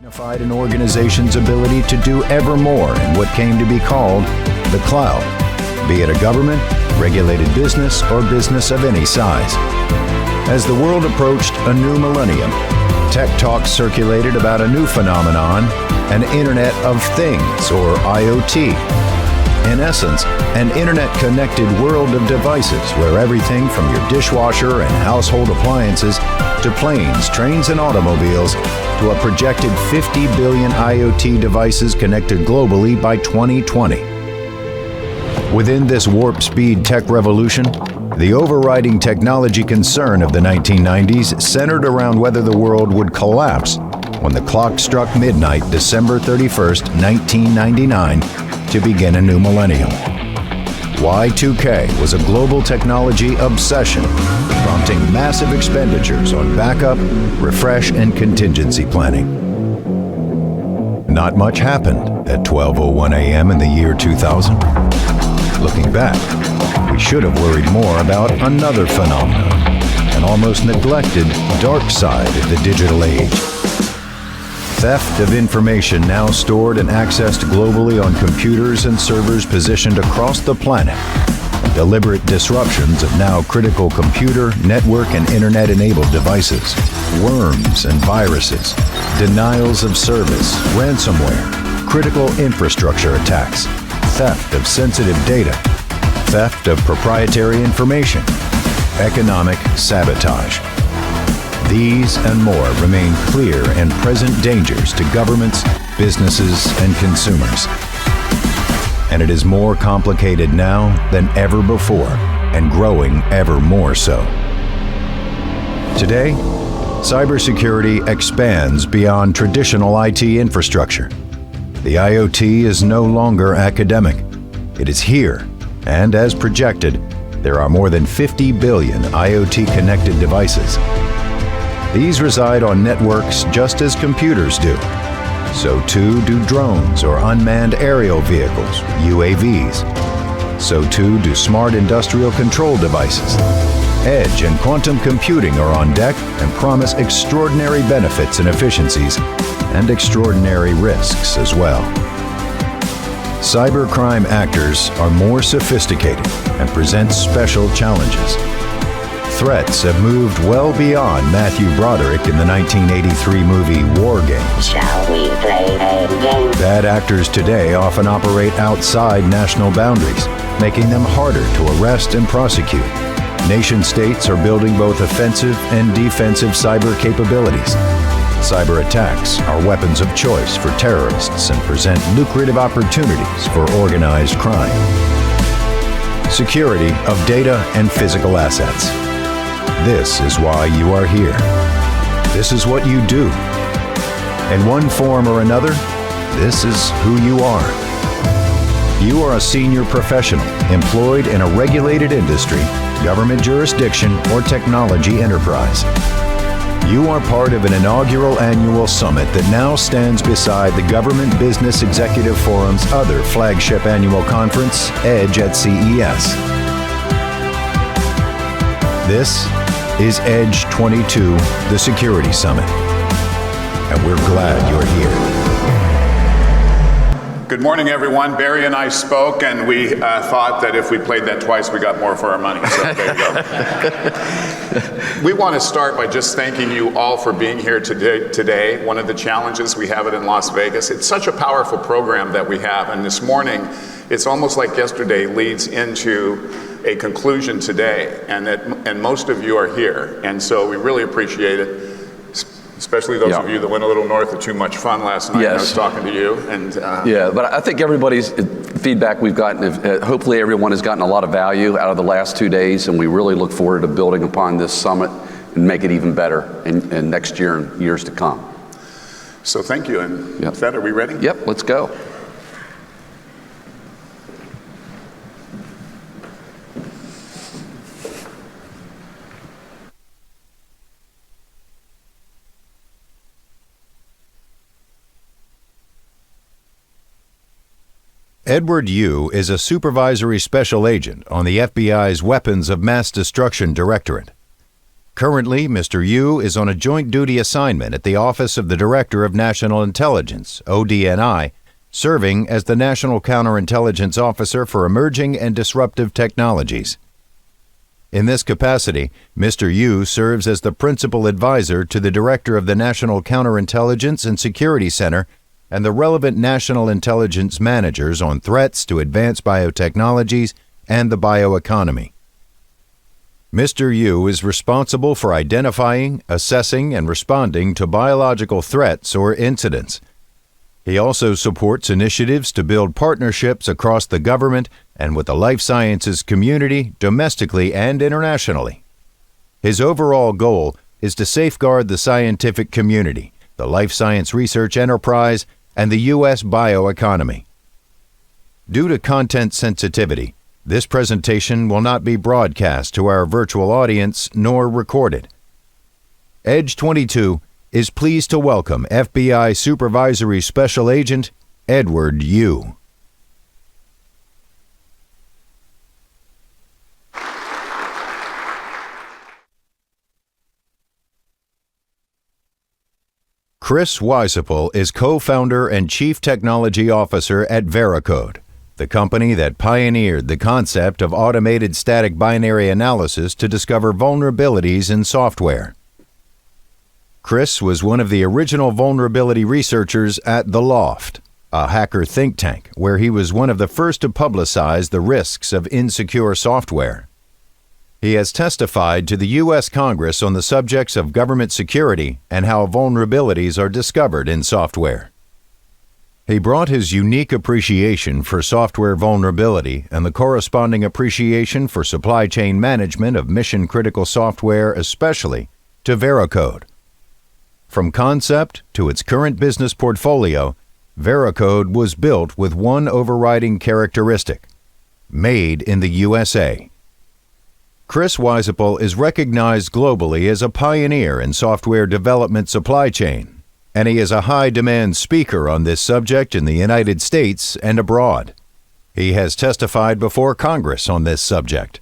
Magnified an organization's ability to do ever more in what came to be called the cloud, be it a government, regulated business, or business of any size. As the world approached a new millennium, tech talk circulated about a new phenomenon, an Internet of Things, or IoT. In essence, an internet-connected world of devices where everything from your dishwasher and household appliances to planes, trains, and automobiles to a projected 50 billion IoT devices connected globally by 2020. Within this warp-speed tech revolution, the overriding technology concern of the 1990s centered around whether the world would collapse when the clock struck midnight, December 31st, 1999, to begin a new millennium. Y2K was a global technology obsession, prompting massive expenditures on backup, refresh, and contingency planning. Not much happened at 12:01 a.m. in the year 2000. Looking back, we should have worried more about another phenomenon, an almost neglected dark side of the digital age. Theft of information now stored and accessed globally on computers and servers positioned across the planet. Deliberate disruptions of now critical computer, network, and internet-enabled devices. Worms and viruses. Denials of service, ransomware, critical infrastructure attacks, theft of sensitive data, theft of proprietary information, economic sabotage. These and more remain clear and present dangers to governments, businesses, and consumers. And it is more complicated now than ever before, and growing ever more so. Today, cybersecurity expands beyond traditional IT infrastructure. The IoT is no longer academic. It is here, and as projected, there are more than 50 billion IoT-connected devices. These reside on networks just as computers do. So too do drones or unmanned aerial vehicles, UAVs. So too do smart industrial control devices. Edge and quantum computing are on deck and promise extraordinary benefits and efficiencies, and extraordinary risks as well. Cybercrime actors are more sophisticated and present special challenges. Threats have moved well beyond Matthew Broderick in the 1983 movie War Games. Shall we play a game? Bad actors today often operate outside national boundaries, making them harder to arrest and prosecute. Nation-states are building both offensive and defensive cyber capabilities. Cyber attacks are weapons of choice for terrorists and present lucrative opportunities for organized crime. Security of data and physical assets. This is why you are here. This is what you do. In one form or another, this is who you are. You are a senior professional employed in a regulated industry, government jurisdiction, or technology enterprise. You are part of an inaugural annual summit that now stands beside the Government Business Executive Forum's other flagship annual conference, EDGE at CES. This is EDGE22, the Security Summit. And we're glad you're here. Good morning, everyone. Barry and I spoke, and we thought that if we played that twice, we got more for our money. So there you go. We want to start by just thanking you all for being here today. One of the challenges we have it in Las Vegas. It's such a powerful program that we have, and this morning, it's almost like yesterday leads into a conclusion today, and most of you are here, and so we really appreciate it. Especially those of you that went a little north of too much fun last night. Yes. I was talking to you. And yeah, but I think everybody's feedback we've gotten, hopefully everyone has gotten a lot of value out of the last 2 days, and we really look forward to building upon this summit and make it even better in next year and years to come. So thank you. And with that, are we ready? Yep, let's go. Edward Yu is a supervisory special agent on the FBI's Weapons of Mass Destruction Directorate. Currently, Mr. Yu is on a joint duty assignment at the Office of the Director of National Intelligence, ODNI, serving as the National Counterintelligence Officer for Emerging and Disruptive Technologies. In this capacity, Mr. Yu serves as the principal advisor to the Director of the National Counterintelligence and Security Center and the relevant national intelligence managers on threats to advanced biotechnologies and the bioeconomy. Mr. Yu is responsible for identifying, assessing, and responding to biological threats or incidents. He also supports initiatives to build partnerships across the government and with the life sciences community domestically and internationally. His overall goal is to safeguard the scientific community, the life science research enterprise, and the U.S. bioeconomy. Due to content sensitivity, this presentation will not be broadcast to our virtual audience nor recorded. EDGE22 is pleased to welcome FBI Supervisory Special Agent Edward Yu. Chris Weisapel is co-founder and chief technology officer at Veracode, the company that pioneered the concept of automated static binary analysis to discover vulnerabilities in software. Chris was one of the original vulnerability researchers at The Loft, a hacker think tank, where he was one of the first to publicize the risks of insecure software. He has testified to the U.S. Congress on the subjects of government security and how vulnerabilities are discovered in software. He brought his unique appreciation for software vulnerability and the corresponding appreciation for supply chain management of mission-critical software especially to Veracode. From concept to its current business portfolio, Veracode was built with one overriding characteristic: made in the USA. Chris Weisapel is recognized globally as a pioneer in software development supply chain, and he is a high-demand speaker on this subject in the United States and abroad. He has testified before Congress on this subject.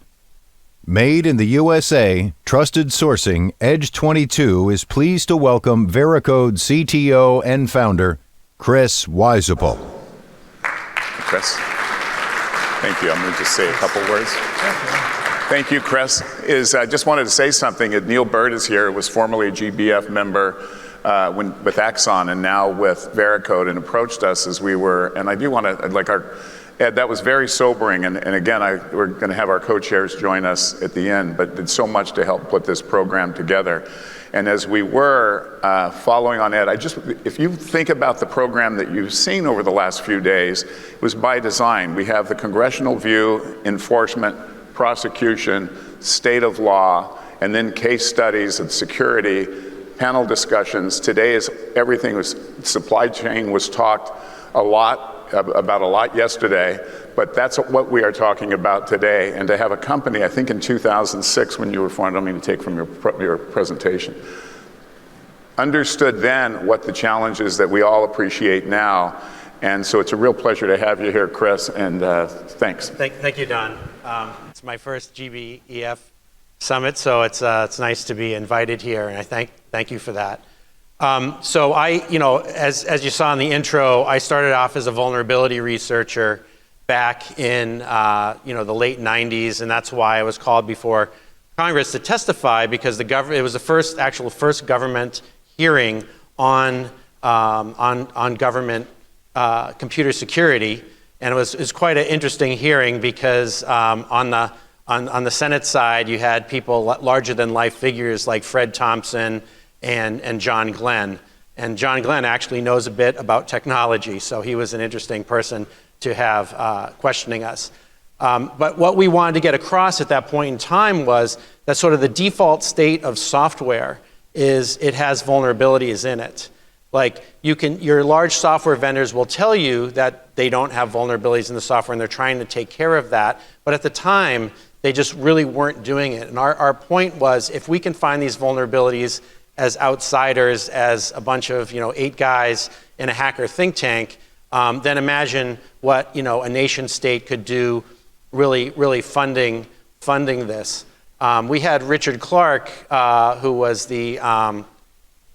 Made in the USA, Trusted Sourcing, EDGE22 is pleased to welcome Veracode CTO and founder, Chris Weisapel. Chris, thank you. I'm going to just say a couple words. Thank you, Chris. I just wanted to say something. Neil Bird is here, was formerly a GBF member with Axon and now with Veracode, and approached us as we were, and I do want to, Ed, that was very sobering, and again, we're going to have our co-chairs join us at the end, but did so much to help put this program together. And as we were following on Ed, if you think about the program that you've seen over the last few days, it was by design. We have the congressional view, enforcement, prosecution, state of law, and then case studies and security, panel discussions. Today supply chain was talked about a lot yesterday, but that's what we are talking about today. And to have a company, I think in 2006 when you were formed, I don't mean to take from your presentation, understood then what the challenges that we all appreciate now. And so it's a real pleasure to have you here, Chris, and thanks. Thank you, Don. It's my first GBEF summit, so it's nice to be invited here, and I thank you for that. So as you saw in the intro, I started off as a vulnerability researcher back in the late 90s, and that's why I was called before Congress to testify, because it was the first government hearing on government computer security, and it was quite an interesting hearing because on the Senate side you had people larger than life figures like Fred Thompson and John Glenn. And John Glenn actually knows a bit about technology, so he was an interesting person to have questioning us. But what we wanted to get across at that point in time was that sort of the default state of software is it has vulnerabilities in it. Like your large software vendors will tell you that they don't have vulnerabilities in the software and they're trying to take care of that. But at the time, they just really weren't doing it. And our point was, if we can find these vulnerabilities as outsiders, as a bunch of 8 guys in a hacker think tank, then imagine what a nation state could do, really funding this. we had Richard Clark, who was the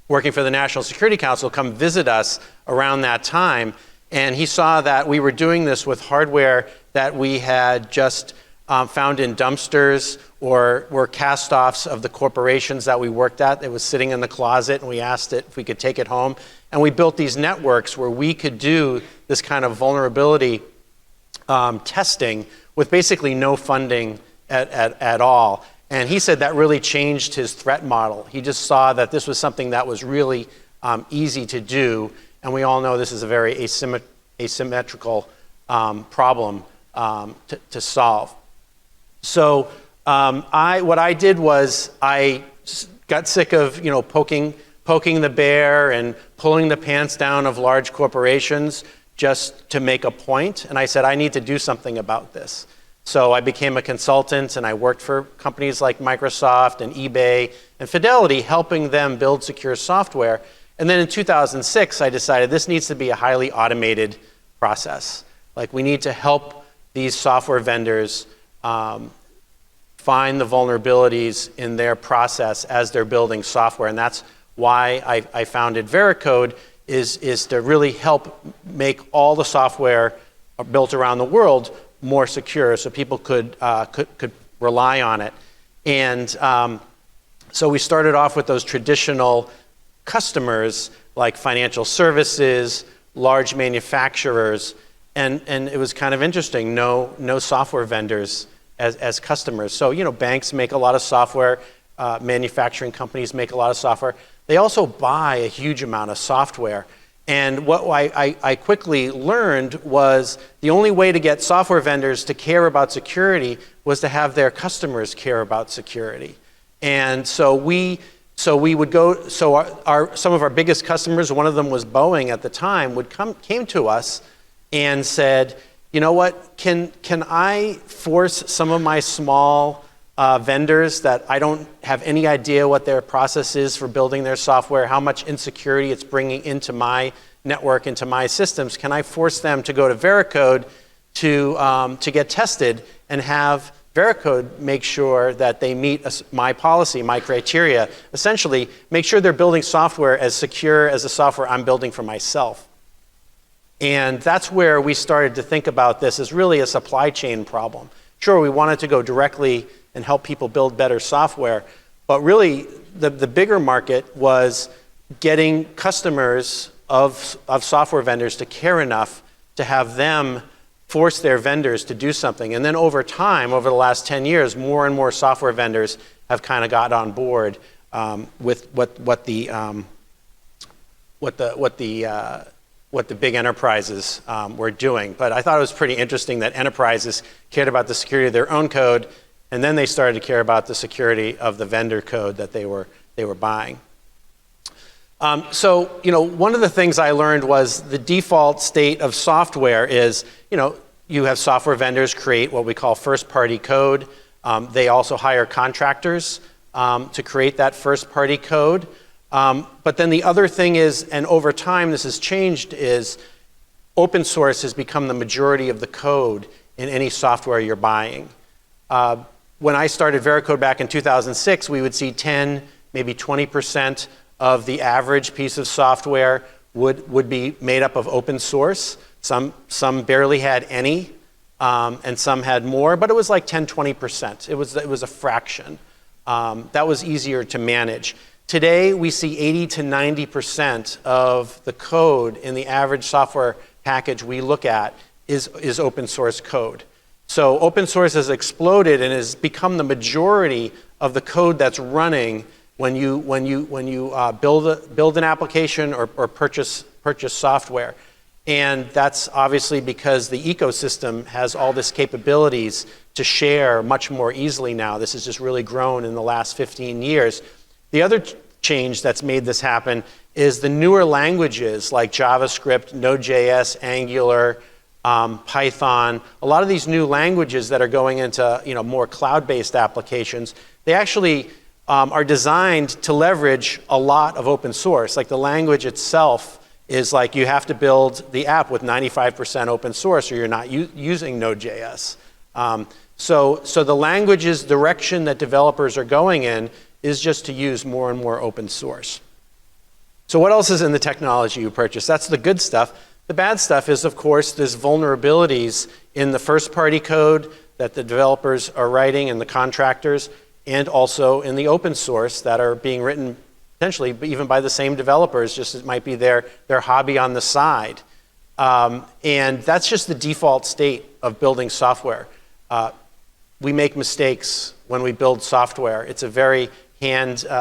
working for the National Security Council, come visit us around that time, and he saw that we were doing this with hardware that we had just found in dumpsters or were cast-offs of the corporations that we worked at. It was sitting in the closet, and we asked it if we could take it home. And we built these networks where we could do this kind of vulnerability testing with basically no funding at all. And he said that really changed his threat model. He just saw that this was something that was really easy to do, and we all know this is a very asymmetrical problem to solve. So what I did was I got sick of poking the bear and pulling the pants down of large corporations just to make a point, and I said I need to do something about this. So I became a consultant, and I worked for companies like Microsoft and eBay and Fidelity, helping them build secure software. And then in 2006, I decided this needs to be a highly automated process. Like, we need to help these software vendors find the vulnerabilities in their process as they're building software. And that's why I founded Veracode, is to really help make all the software built around the world more secure, so people could rely on it. And so we started off with those traditional customers like financial services, large manufacturers, and it was kind of interesting. No software vendors as customers. So banks make a lot of software, manufacturing companies make a lot of software. They also buy a huge amount of software. And what I quickly learned was the only way to get software vendors to care about security was to have their customers care about security. And so we would go. So some of our biggest customers, one of them was Boeing at the time, came to us and said, you know what? Can I force some of my small vendors that I don't have any idea what their process is for building their software, how much insecurity it's bringing into my network, into my systems, can I force them to go to Veracode to get tested and have Veracode make sure that they meet my policy, my criteria, essentially make sure they're building software as secure as the software I'm building for myself. And that's where we started to think about this as really a supply chain problem. Sure, we wanted to go directly and help people build better software, but really the bigger market was getting customers of software vendors to care enough to have them force their vendors to do something. And then over time, over the last 10 years, more and more software vendors have kind of got on board with what the big enterprises were doing. But I thought it was pretty interesting that enterprises cared about the security of their own code, and then they started to care about the security of the vendor code that they were buying. So one of the things I learned was the default state of software is, you have software vendors create what we call first-party code. They also hire contractors to create that first-party code. But then the other thing is, and over time this has changed, is open source has become the majority of the code in any software you're buying. When I started Veracode back in 2006, we would see 10, maybe 20% of the average piece of software would be made up of open source. Some barely had any, and some had more, but it was like 10, 20%. It was a fraction. That was easier to manage. Today, we see 80 to 90% of the code in the average software package we look at is open source code. So open source has exploded and has become the majority of the code that's running when you build an application or purchase software. And that's obviously because the ecosystem has all this capabilities to share much more easily now. This has just really grown in the last 15 years. The other change that's made this happen is the newer languages like JavaScript, Node.js, Angular, Python. A lot of these new languages that are going into more cloud-based applications, they actually are designed to leverage a lot of open source. Like the language itself is like you have to build the app with 95% open source or you're not using Node.js. So the language's direction that developers are going in is just to use more and more open source. So what else is in the technology you purchase? That's the good stuff. The bad stuff is, of course, there's vulnerabilities in the first-party code that the developers are writing and the contractors, and also in the open source that are being written potentially even by the same developers, just it might be their hobby on the side. And that's just the default state of building software. We make mistakes when we build software. It's a very manual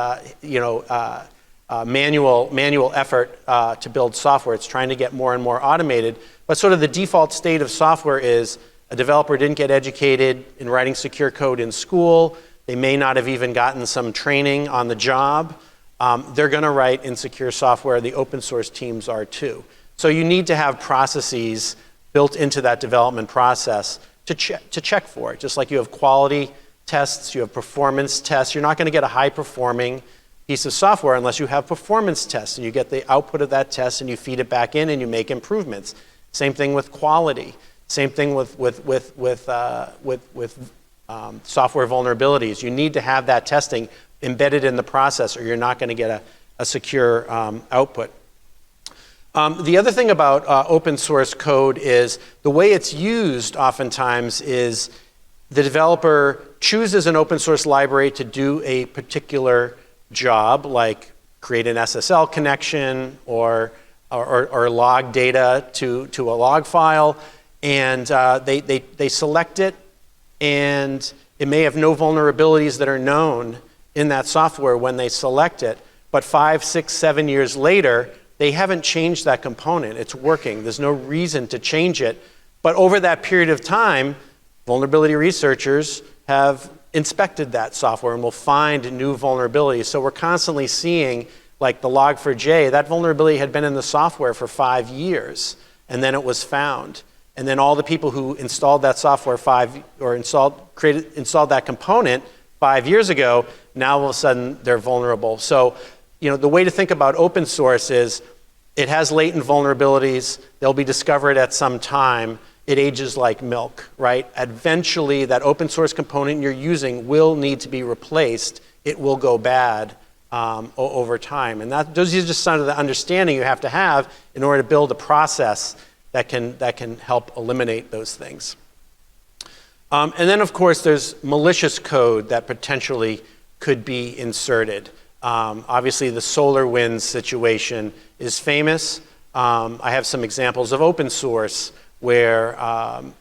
effort to build software. It's trying to get more and more automated. But sort of the default state of software is a developer didn't get educated in writing secure code in school. They may not have even gotten some training on the job. They're going to write insecure software. The open source teams are too. So you need to have processes built into that development process to check for it. Just like you have quality tests, you have performance tests. You're not going to get a high-performing piece of software unless you have performance tests and you get the output of that test and you feed it back in and you make improvements. Same thing with quality. Same thing with software vulnerabilities. You need to have that testing embedded in the process or you're not going to get a secure output. The other thing about open source code is the way it's used oftentimes is the developer chooses an open source library to do a particular job, like create an SSL connection or log data to a log file, and they select it, and it may have no vulnerabilities that are known in that software when they select it, but 5, 6, 7 years later, they haven't changed that component. It's working. There's no reason to change it. But over that period of time, vulnerability researchers have inspected that software and will find new vulnerabilities. So we're constantly seeing, like the Log4j, that vulnerability had been in the software for 5 years, and then it was found. And then all the people who installed that software installed that component 5 years ago, now all of a sudden they're vulnerable. So, the way to think about open source is it has latent vulnerabilities. They'll be discovered at some time. It ages like milk, right? Eventually, that open source component you're using will need to be replaced. It will go bad over time. And those are just some of the understanding you have to have in order to build a process that can help eliminate those things. And then, of course, there's malicious code that potentially could be inserted. Obviously, the SolarWinds situation is famous. I have some examples of open source where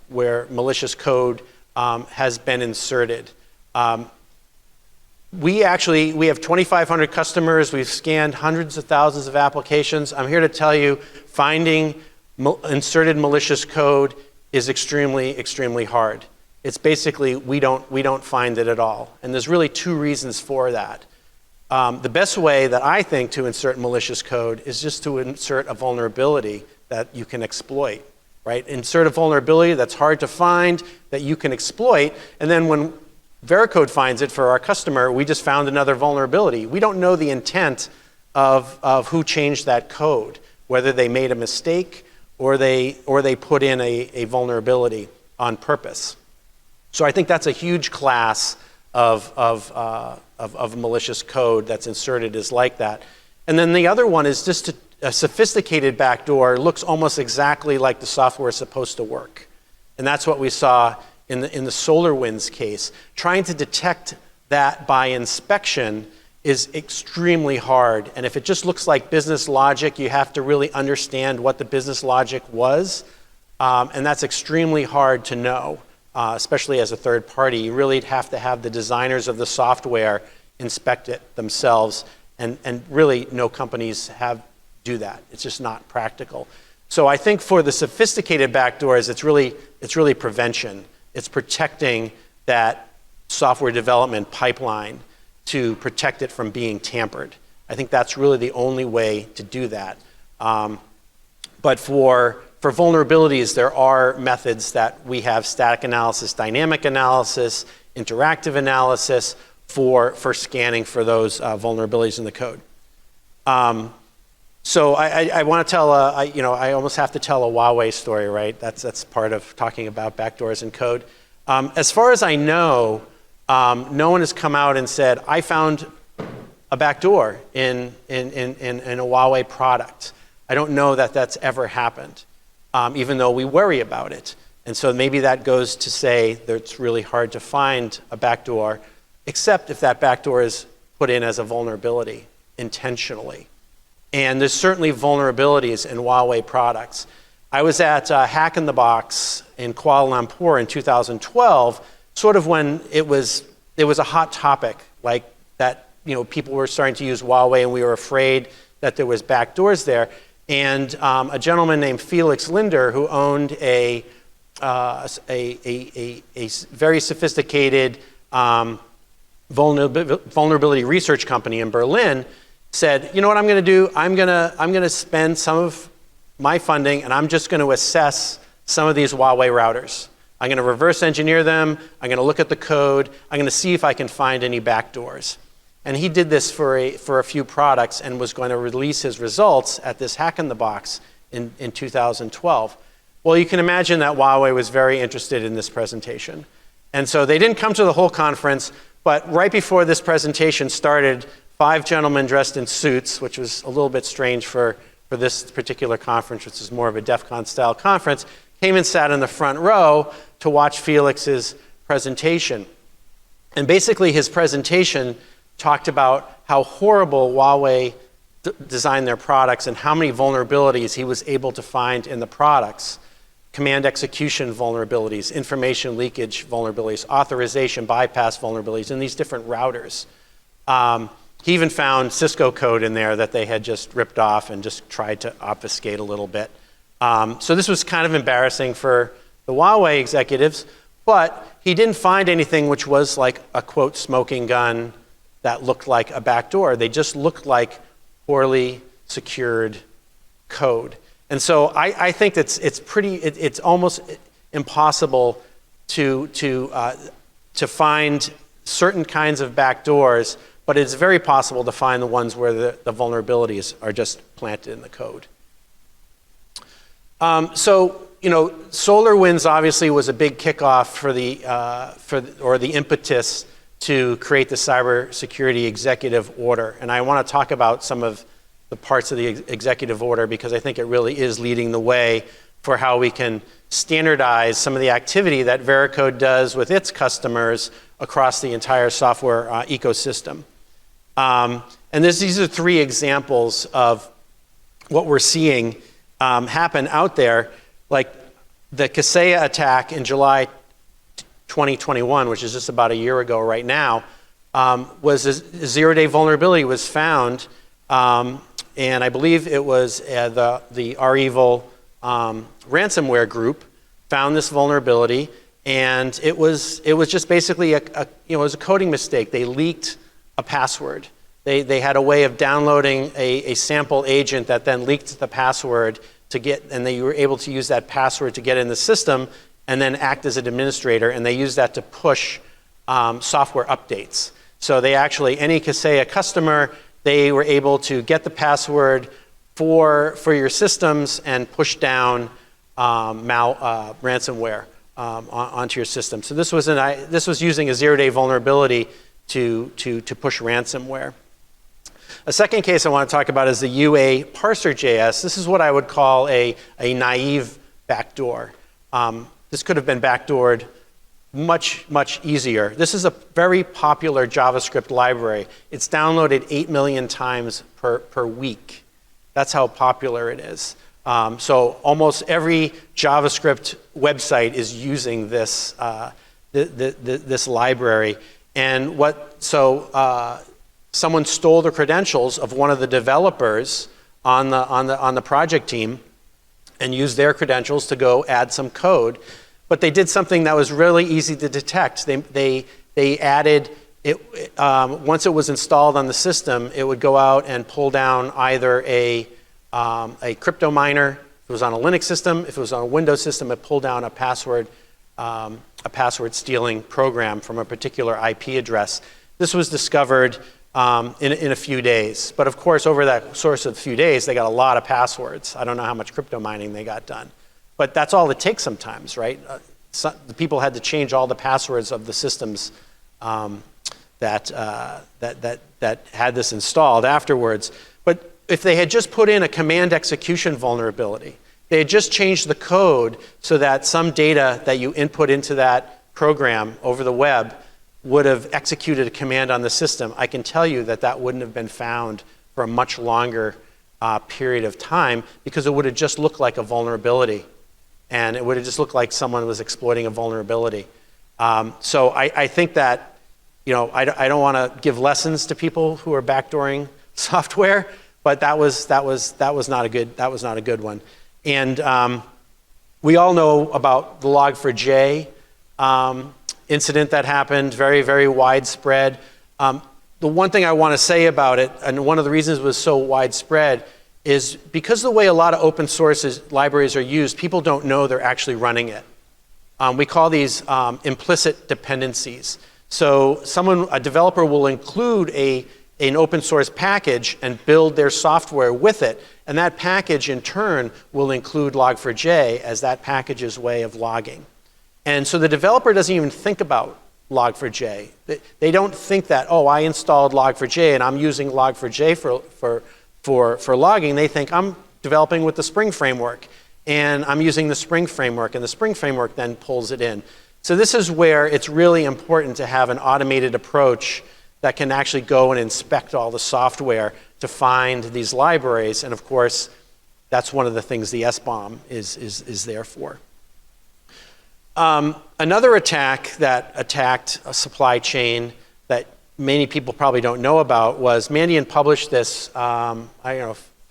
malicious code has been inserted. We have 2,500 customers. We've scanned hundreds of thousands of applications. I'm here to tell you, finding inserted malicious code is extremely, extremely hard. It's basically we don't find it at all, and there's really 2 reasons for that. The best way that I think to insert malicious code is just to insert a vulnerability that you can exploit, right? Insert a vulnerability that's hard to find, that you can exploit, and then when Veracode finds it for our customer, we just found another vulnerability. We don't know the intent of who changed that code, whether they made a mistake or they put in a vulnerability on purpose. So I think that's a huge class of malicious code that's inserted is like that. And then the other one is just a sophisticated backdoor looks almost exactly like the software is supposed to work. And that's what we saw in the SolarWinds case. Trying to detect that by inspection is extremely hard. And if it just looks like business logic, you have to really understand what the business logic was. And that's extremely hard to know, especially as a third party. You really have to have the designers of the software inspect it themselves. And really, no companies do that. It's just not practical. So I think for the sophisticated backdoors, it's really prevention. It's protecting that software development pipeline to protect it from being tampered. I think that's really the only way to do that. But for vulnerabilities, there are methods that we have: static analysis, dynamic analysis, interactive analysis for scanning for those vulnerabilities in the code. So I want to tell I almost have to tell a Huawei story, right? That's part of talking about backdoors in code. As far as I know, no one has come out and said, I found a backdoor in a Huawei product. I don't know that that's ever happened, even though we worry about it. And so maybe that goes to say that it's really hard to find a backdoor, except if that backdoor is put in as a vulnerability intentionally. And there's certainly vulnerabilities in Huawei products. I was at Hack in the Box in Kuala Lumpur in 2012, sort of when it was a hot topic, like that, people were starting to use Huawei and we were afraid that there was backdoors there. And a gentleman named Felix Linder, who owned a very sophisticated vulnerability research company in Berlin, said, you know what I'm going to do? I'm going to spend some of my funding and I'm just going to assess some of these Huawei routers. I'm going to reverse engineer them. I'm going to look at the code. I'm going to see if I can find any backdoors. And he did this for a few products and was going to release his results at this Hack in the Box in 2012. Well, you can imagine that Huawei was very interested in this presentation. And so they didn't come to the whole conference, but right before this presentation started, 5 gentlemen dressed in suits, which was a little bit strange for this particular conference, which is more of a DEF CON style conference, came and sat in the front row to watch Felix's presentation. And basically his presentation talked about how horrible Huawei designed their products and how many vulnerabilities he was able to find in the products. Command execution vulnerabilities, information leakage vulnerabilities, authorization bypass vulnerabilities in these different routers. He even found Cisco code in there that they had just ripped off and just tried to obfuscate a little bit. So this was kind of embarrassing for the Huawei executives, but he didn't find anything which was like a quote smoking gun that looked like a backdoor. They just looked like poorly secured code. And so I think it's almost impossible to find certain kinds of backdoors, but it's very possible to find the ones where the vulnerabilities are just planted in the code. SolarWinds obviously was a big kickoff for the impetus to create the cybersecurity executive order. And I want to talk about some of the parts of the executive order because I think it really is leading the way for how we can standardize some of the activity that Veracode does with its customers across the entire software ecosystem. And these are 3 examples of what we're seeing happen out there, like the Kaseya attack in July 2021, which is just about a year ago right now, was a zero-day vulnerability was found, and I believe it was the REvil ransomware group found this vulnerability, and it was just basically it was a coding mistake. They leaked a password. They had a way of downloading a sample agent that then leaked the password and they were able to use that password to get in the system and then act as an administrator, and they used that to push software updates. So they actually, any Kaseya customer, they were able to get the password for your systems and push down ransomware onto your system. So this was using a zero-day vulnerability to push ransomware. A second case I want to talk about is the UA parser.js. This is what I would call a naive backdoor. This could have been backdoored much, much easier. This is a very popular JavaScript library. It's downloaded 8 million times per week. That's how popular it is. So almost every JavaScript website is using this this library. And someone stole the credentials of one of the developers on the project team and used their credentials to go add some code. But they did something that was really easy to detect. They added it once it was installed on the system. It would go out and pull down either a crypto miner. If it was on a Linux system, if it was on a Windows system, it pulled down a password stealing program from a particular IP address. This was discovered in a few days. But of course, over that source of few days, they got a lot of passwords. I don't know how much crypto mining they got done. But that's all it takes sometimes, right? the people had to change all the passwords of the systems that had this installed afterwards. But if they had just put in a command execution vulnerability, they had just changed the code so that some data that you input into that program over the web would have executed a command on the system, I can tell you that that wouldn't have been found for a much longer period of time, because it would have just looked like a vulnerability. And it would have just looked like someone was exploiting a vulnerability. So I think that, I don't want to give lessons to people who are backdooring software, but that was not a good one. And we all know about the Log4j incident that happened, very, very widespread. The one thing I want to say about it, and one of the reasons it was so widespread, is because of the way a lot of open source libraries are used, people don't know they're actually running it. We call these implicit dependencies. So a developer will include an open source package and build their software with it, and that package in turn will include Log4j as that package's way of logging. And so the developer doesn't even think about Log4j. They don't think that, oh, I installed Log4j and I'm using Log4j for logging. They think I'm developing with the Spring framework and I'm using the Spring framework, and the Spring framework then pulls it in. So this is where it's really important to have an automated approach that can actually go and inspect all the software to find these libraries. And of course, that's one of the things the SBOM is there for. Another attack that attacked a supply chain that many people probably don't know about was, Mandiant published this, 3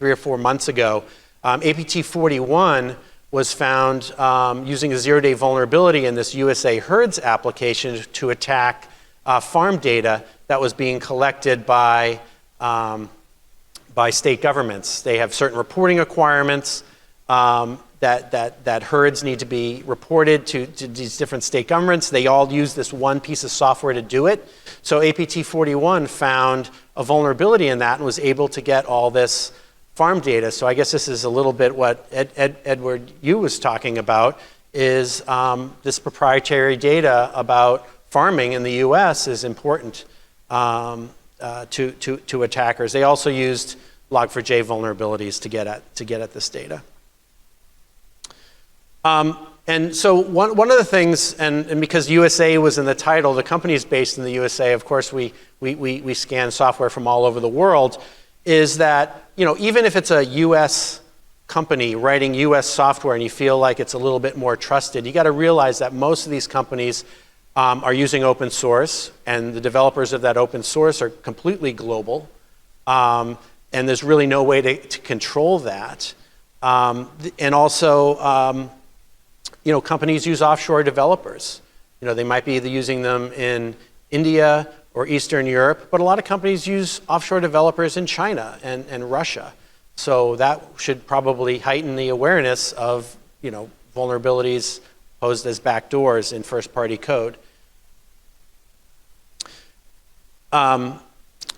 or 4 months ago. APT41 was found using a zero-day vulnerability in this USA HERDS application to attack farm data that was being collected by state governments. They have certain reporting requirements that HERDS need to be reported to these different state governments. They all use this one piece of software to do it. So APT41 found a vulnerability in that and was able to get all this farm data. So I guess this is a little bit what Edward Yu was talking about, is this proprietary data about farming in the US is important to attackers. They also used Log4j vulnerabilities to get at this data. And so one of the things, and because USA was in the title, the company is based in the USA. Of course, we scan software from all over the world. Is that, even if it's a US company writing US software and you feel like it's a little bit more trusted, you got to realize that most of these companies are using open source, and the developers of that open source are completely global, and there's really no way to control that. And also, companies use offshore developers. They might be either using them in India or Eastern Europe, but a lot of companies use offshore developers in China and Russia. So that should probably heighten the awareness of, vulnerabilities posed as backdoors in first-party code.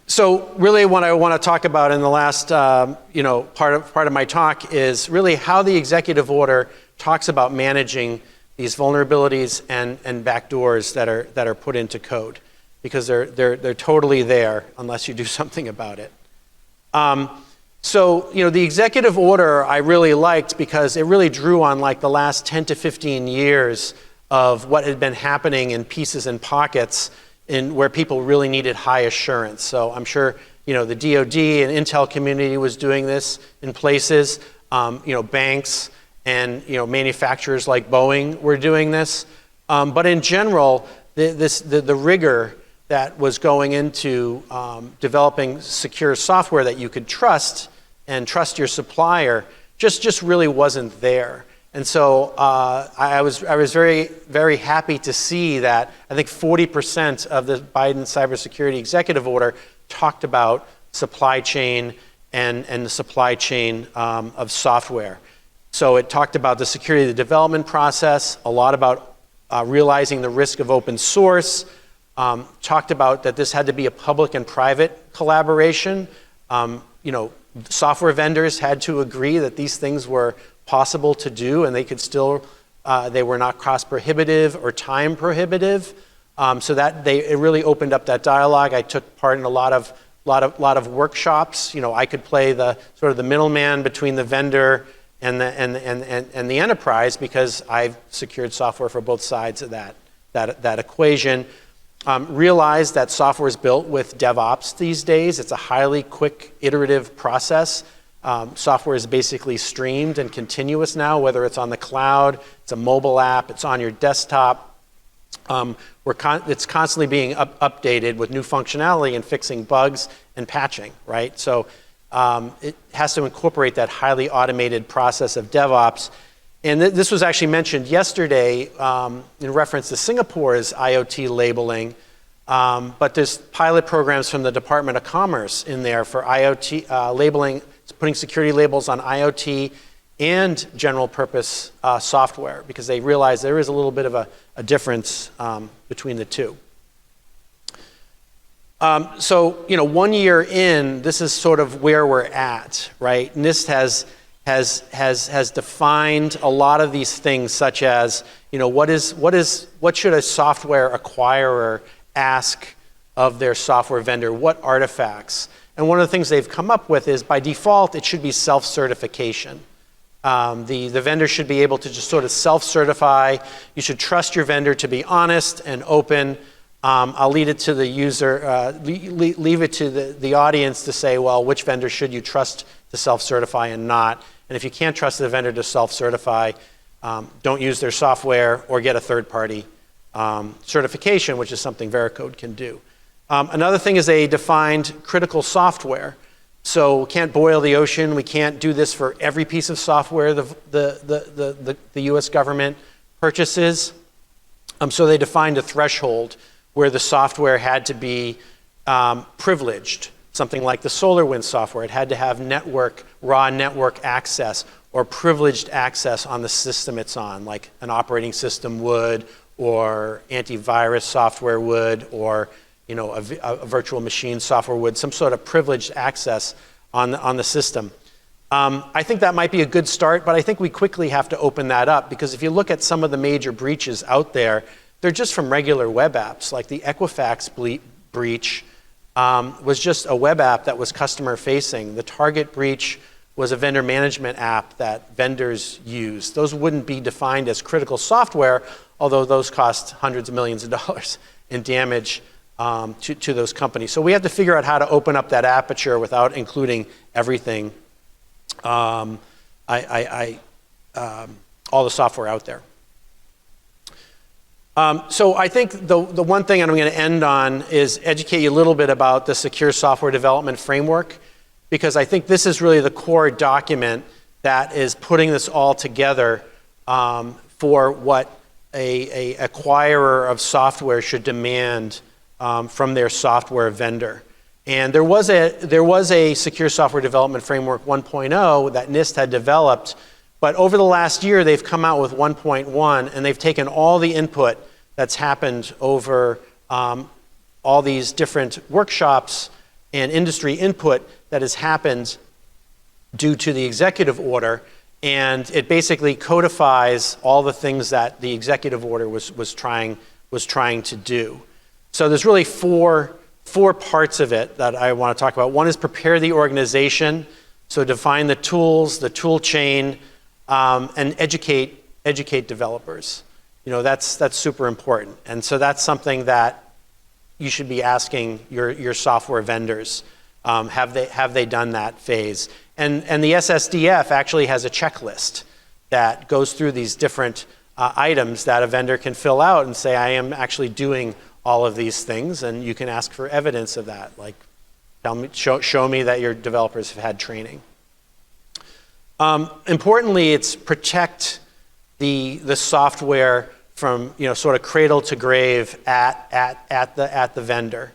So really what I want to talk about in the last, part of my talk is really how the executive order talks about managing these vulnerabilities and backdoors that are put into code, because they're totally there unless you do something about it. So the executive order I really liked because it really drew on like the last 10 to 15 years of what had been happening in pieces and pockets in where people really needed high assurance. So I'm sure the DoD and Intel community was doing this in places. Banks and manufacturers like Boeing were doing this. But in general, the rigor that was going into developing secure software that you could trust and trust your supplier just really wasn't there. And so I was very, very happy to see that I think 40% of the Biden cybersecurity executive order talked about supply chain and the supply chain of software. So it talked about the security of the development process, a lot about realizing the risk of open source, talked about that this had to be a public and private collaboration. Software vendors had to agree that these things were possible to do and they could still They were not cost prohibitive or time prohibitive. So that it really opened up that dialogue. I took part in a lot of workshops. I could play the sort of the middleman between the vendor and the enterprise because I've secured software for both sides of that equation. Realized that software is built with DevOps these days. It's a highly quick, iterative process. Software is basically streamed and continuous now, whether it's on the cloud, it's a mobile app, it's on your desktop. It's constantly being updated with new functionality and fixing bugs and patching, right? So it has to incorporate that highly automated process of DevOps. And this was actually mentioned yesterday in reference to Singapore's IoT labeling. But there's pilot programs from the Department of Commerce in there for IoT labeling, putting security labels on IoT and general purpose software, because they realize there is a little bit of a difference between the two. So 1 year in, this is sort of where we're at, right? NIST has defined a lot of these things, such as what should a software acquirer ask of their software vendor? What artifacts? And one of the things they've come up with is, by default, it should be self-certification. The vendor should be able to just sort of self-certify. You should trust your vendor to be honest and open. I'll leave it to the user, leave it to the audience to say, well, which vendor should you trust to self-certify and not? And if you can't trust the vendor to self-certify, don't use their software or get a third-party certification, which is something Veracode can do. Another thing is they defined critical software. So we can't boil the ocean. We can't do this for every piece of software the U.S. government purchases. So they defined a threshold where the software had to be privileged. Something like the SolarWinds software, it had to have raw network access or privileged access on the system it's on, like an operating system would, or antivirus software would, or a virtual machine software would, some sort of privileged access on the system. I think that might be a good start, but I think we quickly have to open that up, because if you look at some of the major breaches out there, they're just from regular web apps. Like the Equifax breach was just a web app that was customer facing. The Target breach was a vendor management app that vendors use. Those wouldn't be defined as critical software, although those cost hundreds of millions of dollars in damage to those companies. So we have to figure out how to open up that aperture without including everything, all the software out there. So I think the one thing I'm going to end on is educate you a little bit about the Secure Software Development Framework, because I think this is really the core document that is putting this all together for what a acquirer of software should demand from their software vendor. And there was a Secure Software Development Framework 1.0 that NIST had developed, but over the last year they've come out with 1.1, and they've taken all the input that's happened over all these different workshops and industry input that has happened due to the executive order, and it basically codifies all the things that the executive order was trying to do. So there's really four parts of it that I want to talk about. One is prepare the organization, so define the tools, the tool chain, and educate developers. That's super important. And so that's something that you should be asking your software vendors. Have they done that phase? And the SSDF actually has a checklist that goes through these different items that a vendor can fill out and say, I am actually doing all of these things, and you can ask for evidence of that. Like, show me that your developers have had training. Importantly, it's protect the software from sort of cradle to grave at the vendor.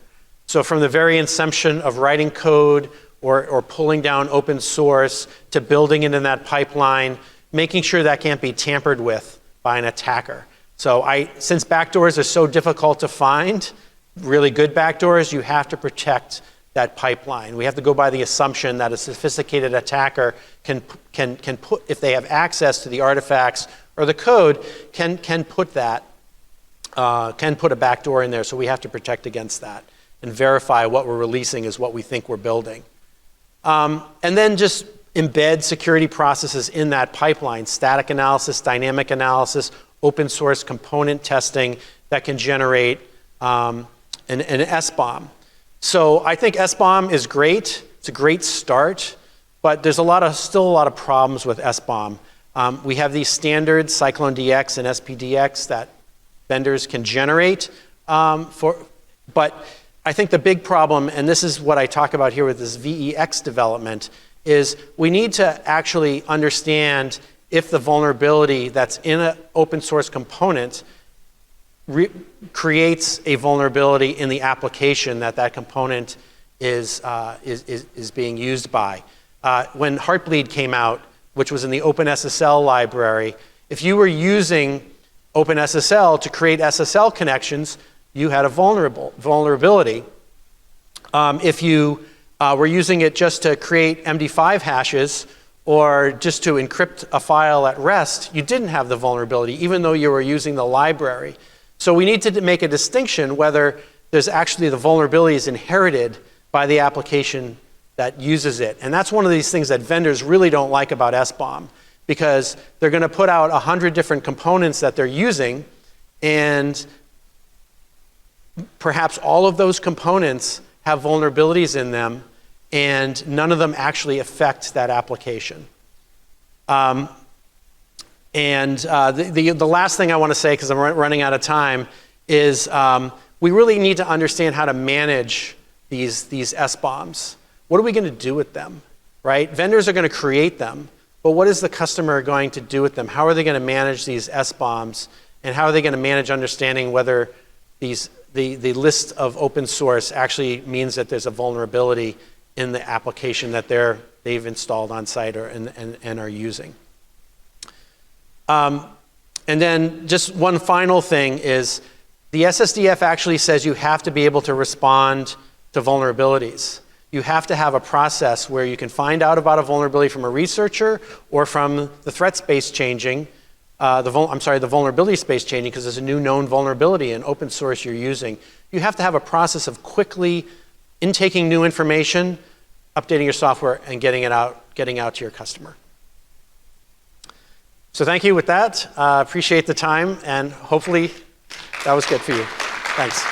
So from the very inception of writing code or pulling down open source to building it in that pipeline, making sure that can't be tampered with by an attacker. So since backdoors are so difficult to find, really good backdoors, you have to protect that pipeline. We have to go by the assumption that a sophisticated attacker can put, if they have access to the artifacts or the code can put that, can put a backdoor in there, so we have to protect against that and verify what we're releasing is what we think we're building. And then just embed security processes in that pipeline, static analysis, dynamic analysis, open source component testing that can generate an SBOM. So I think SBOM is great. It's a great start, but there's still a lot of problems with SBOM. We have these standards, Cyclone DX and SPDX, that vendors can generate but I think the big problem, and this is what I talk about here with this VEX development, is we need to actually understand if the vulnerability that's in an open source component creates a vulnerability in the application that component is being used by. When Heartbleed came out, which was in the OpenSSL library, if you were using OpenSSL to create SSL connections, you had a vulnerability. If you were using it just to create MD5 hashes or just to encrypt a file at rest, you didn't have the vulnerability, even though you were using the library. So we need to make a distinction whether there's actually the vulnerability is inherited by the application that uses it. And that's one of these things that vendors really don't like about SBOM, because they're going to put out 100 different components that they're using, and perhaps all of those components have vulnerabilities in them, and none of them actually affect that application. The last thing I want to say, because I'm running out of time, is we really need to understand how to manage these SBOMs. What are we going to do with them, right? Vendors are going to create them, but what is the customer going to do with them? How are they going to manage these SBOMs, and how are they going to manage understanding whether the list of open source actually means that there's a vulnerability in the application that they've installed on site and are using. And then just one final thing is the SSDF actually says you have to be able to respond to vulnerabilities. You have to have a process where you can find out about a vulnerability from a researcher or from the threat space changing, the vulnerability space changing, because there's a new known vulnerability in open source you're using. You have to have a process of quickly intaking new information, updating your software, and getting out to your customer. So thank you with that. Appreciate the time, and hopefully that was good for you. Thanks.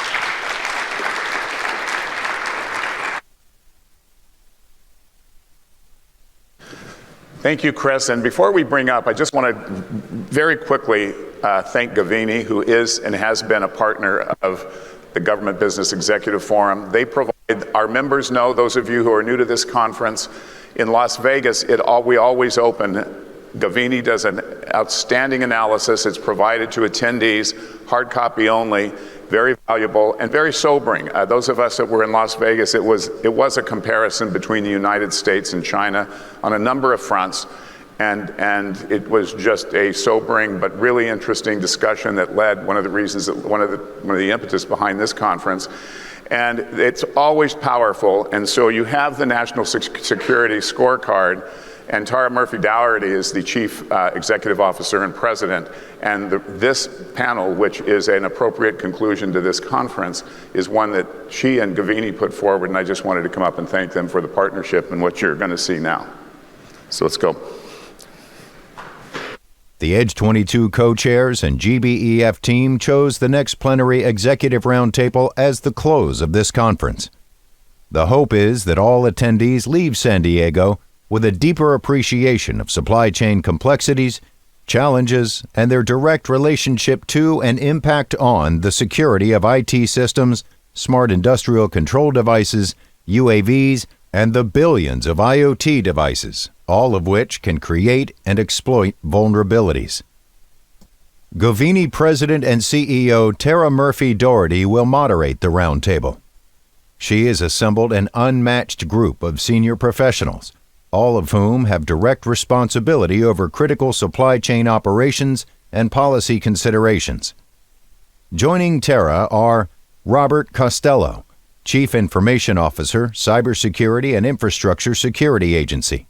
Thank you, Chris. And before we bring up, I just want to very quickly thank Gavini, who is and has been a partner of the Government Business Executive Forum. They provide, our members know, those of you who are new to this conference, in Las Vegas, we always open. Gavini does an outstanding analysis. It's provided to attendees, hard copy only, very valuable and very sobering. Those of us that were in Las Vegas, it was a comparison between the United States and China on a number of fronts. And it was just a sobering but really interesting discussion that led one of the impetus behind this conference. And it's always powerful. And so you have the National Security Scorecard, and Tara Murphy-Dougherty is the Chief Executive Officer and President. And this panel, which is an appropriate conclusion to this conference, is one that she and Gavini put forward, and I just wanted to come up and thank them for the partnership and what you're going to see now. So let's go. The EDGE22 co-chairs and GBEF team chose the next plenary executive roundtable as the close of this conference. The hope is that all attendees leave San Diego with a deeper appreciation of supply chain complexities, challenges, and their direct relationship to and impact on the security of IT systems, smart industrial control devices, UAVs, and the billions of IoT devices, all of which can create and exploit vulnerabilities. Gavini President and CEO Tara Murphy-Dougherty will moderate the roundtable. She has assembled an unmatched group of senior professionals, all of whom have direct responsibility over critical supply chain operations and policy considerations. Joining Tara are Robert Costello, Chief Information Officer, Cybersecurity and Infrastructure Security Agency;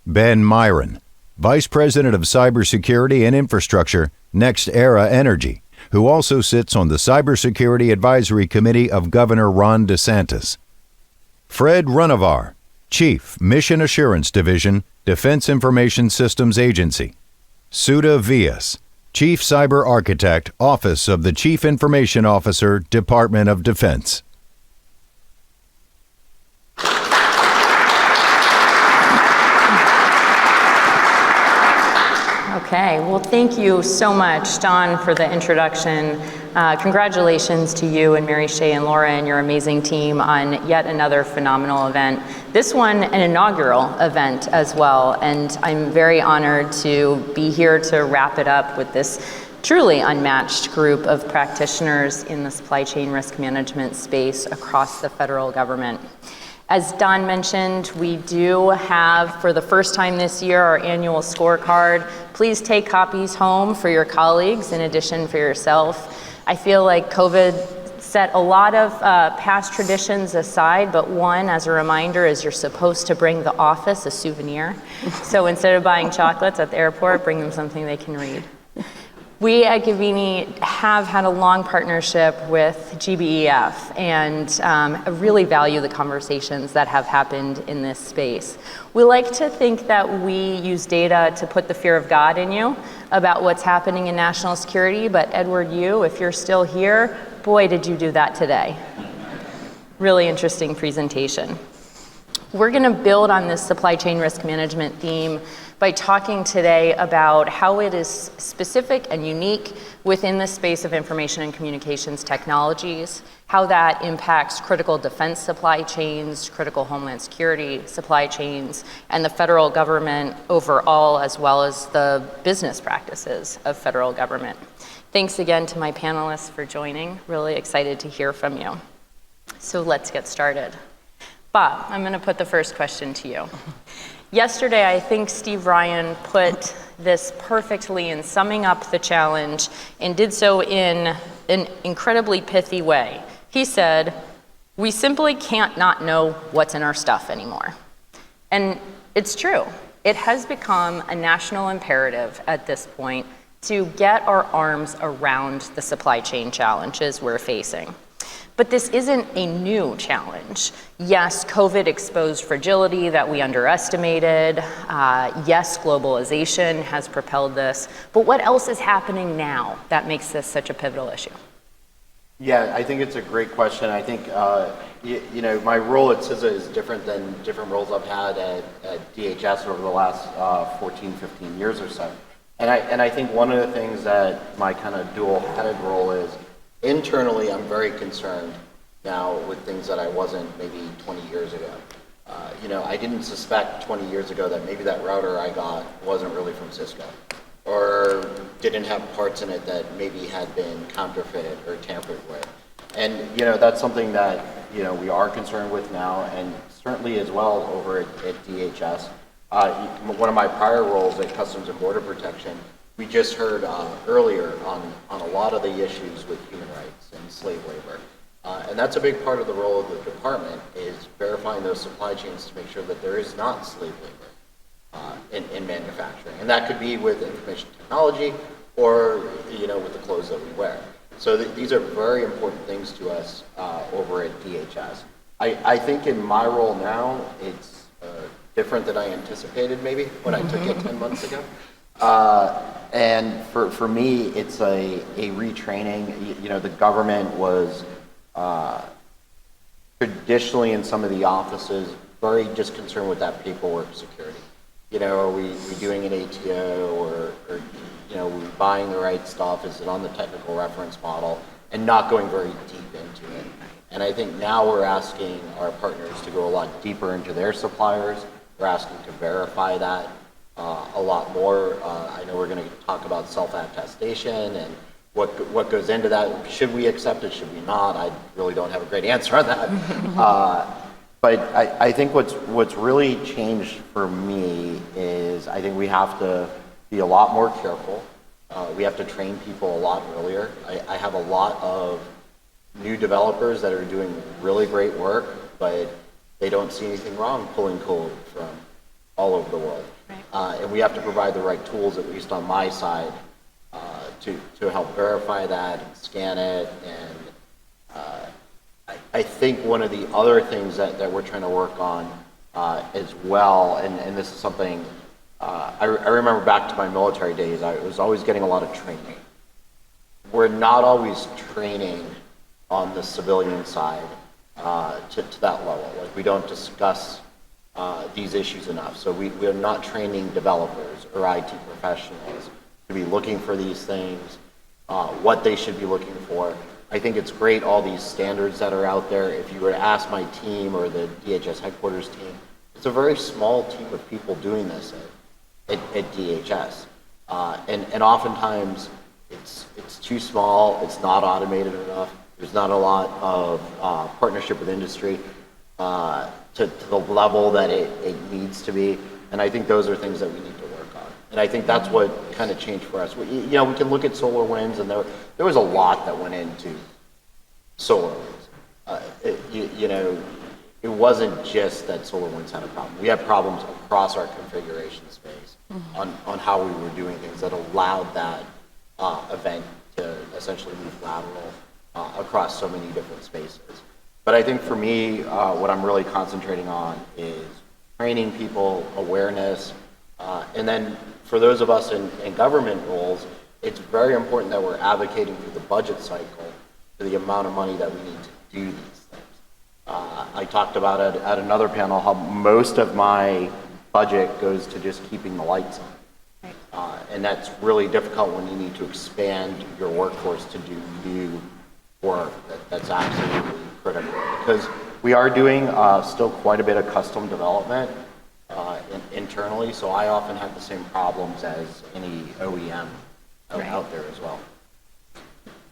Ben Myron, Vice President of Cybersecurity and Infrastructure, NextEra Energy, who also sits on the Cybersecurity Advisory Committee of Governor Ron DeSantis. Fred Runavar, Chief, Mission Assurance Division, Defense Information Systems Agency. Suda Vias, Chief Cyber Architect, Office of the Chief Information Officer, Department of Defense. Okay, well, thank you so much, Don, for the introduction. Congratulations to you and Mary Shea and Laura and your amazing team on yet another phenomenal event. This one, an inaugural event as well, and I'm very honored to be here to wrap it up with this truly unmatched group of practitioners in the supply chain risk management space across the federal government. As Don mentioned, we do have, for the first time this year, our annual scorecard. Please take copies home for your colleagues, in addition for yourself. I feel like COVID set a lot of past traditions aside, but one, as a reminder, is you're supposed to bring the office a souvenir. So instead of buying chocolates at the airport, bring them something they can read. We at Gavini have had a long partnership with GBEF and really value the conversations that have happened in this space. We like to think that we use data to put the fear of God in you about what's happening in national security, but Edward, if you're still here, boy, did you do that today. Really interesting presentation. We're gonna build on this supply chain risk management theme by talking today about how it is specific and unique within the space of information and communications technologies, how that impacts critical defense supply chains, critical homeland security supply chains, and the federal government overall, as well as the business practices of federal government. Thanks again to my panelists for joining. Really excited to hear from you. So let's get started. Bob, I'm gonna put the first question to you. Yesterday, I think Steve Ryan put this perfectly in summing up the challenge and did so in an incredibly pithy way. He said, we simply can't not know what's in our stuff anymore. And it's true. It has become a national imperative at this point to get our arms around the supply chain challenges we're facing. But this isn't a new challenge. Yes, COVID exposed fragility that we underestimated. Yes, globalization has propelled this. But what else is happening now that makes this such a pivotal issue? Yeah, I think it's a great question. I think, my role at CISA is different than different roles I've had at DHS over the last 14, 15 years or so. And I think one of the things that my kind of dual-headed role is, internally, I'm very concerned now with things that I wasn't maybe 20 years ago. I didn't suspect 20 years ago that maybe that router I got wasn't really from Cisco, or didn't have parts in it that maybe had been counterfeited or tampered with. And, that's something that, we are concerned with now, and certainly as well over at DHS. One of my prior roles at Customs and Border Protection, we just heard earlier on a lot of the issues with human rights and slave labor. And that's a big part of the role of the department, is verifying those supply chains to make sure that there is not slave labor in manufacturing. And that could be with information technology or, with the clothes that we wear. So these are very important things to us over at DHS. I think in my role now, it's different than I anticipated maybe when I took it 10 months ago. And for me, it's a retraining. The government was traditionally in some of the offices very just concerned with that paperwork security. Are we doing an ATO or are we buying the right stuff? Is it on the technical reference model? And not going very deep into it. And I think now we're asking our partners to go a lot deeper into their suppliers. We're asking to verify that a lot more. I know we're going to talk about self-attestation and what goes into that. Should we accept it? Should we not? I really don't have a great answer on that. But I think what's really changed for me is I think we have to be a lot more careful. We have to train people a lot earlier. I have a lot of new developers that are doing really great work, but they don't see anything wrong pulling code from all over the world. And we have to provide the right tools, at least on my side, to help verify that and scan it. And I think one of the other things that we're trying to work on as well, and this is something, I remember back to my military days, I was always getting a lot of training. We're not always training on the civilian side to that level. Like, we don't discuss these issues enough. So we're not training developers or IT professionals to be looking for these things, what they should be looking for. I think it's great, all these standards that are out there. If you were to ask my team or the DHS headquarters team, it's a very small team of people doing this at DHS. And oftentimes it's too small, it's not automated enough, there's not a lot of partnership with industry to the level that it needs to be. And I think those are things that we need to work on. And I think that's what kind of changed for us. We can look at solar winds, and there was a lot that went into solar winds. It wasn't just that solar winds had a problem. We had problems across our configuration space on how we were doing things that allowed that event to essentially move lateral across so many different spaces. But I think for me, what I'm really concentrating on is training people, awareness, and then for those of us in government roles, it's very important that we're advocating through the budget cycle for the amount of money that we need to do these things. I talked about it at another panel how most of my budget goes to just keeping the lights on. And that's really difficult when you need to expand your workforce to do new work. That's absolutely critical, because we are doing still quite a bit of custom development internally, so I often have the same problems as any OEM out there as well.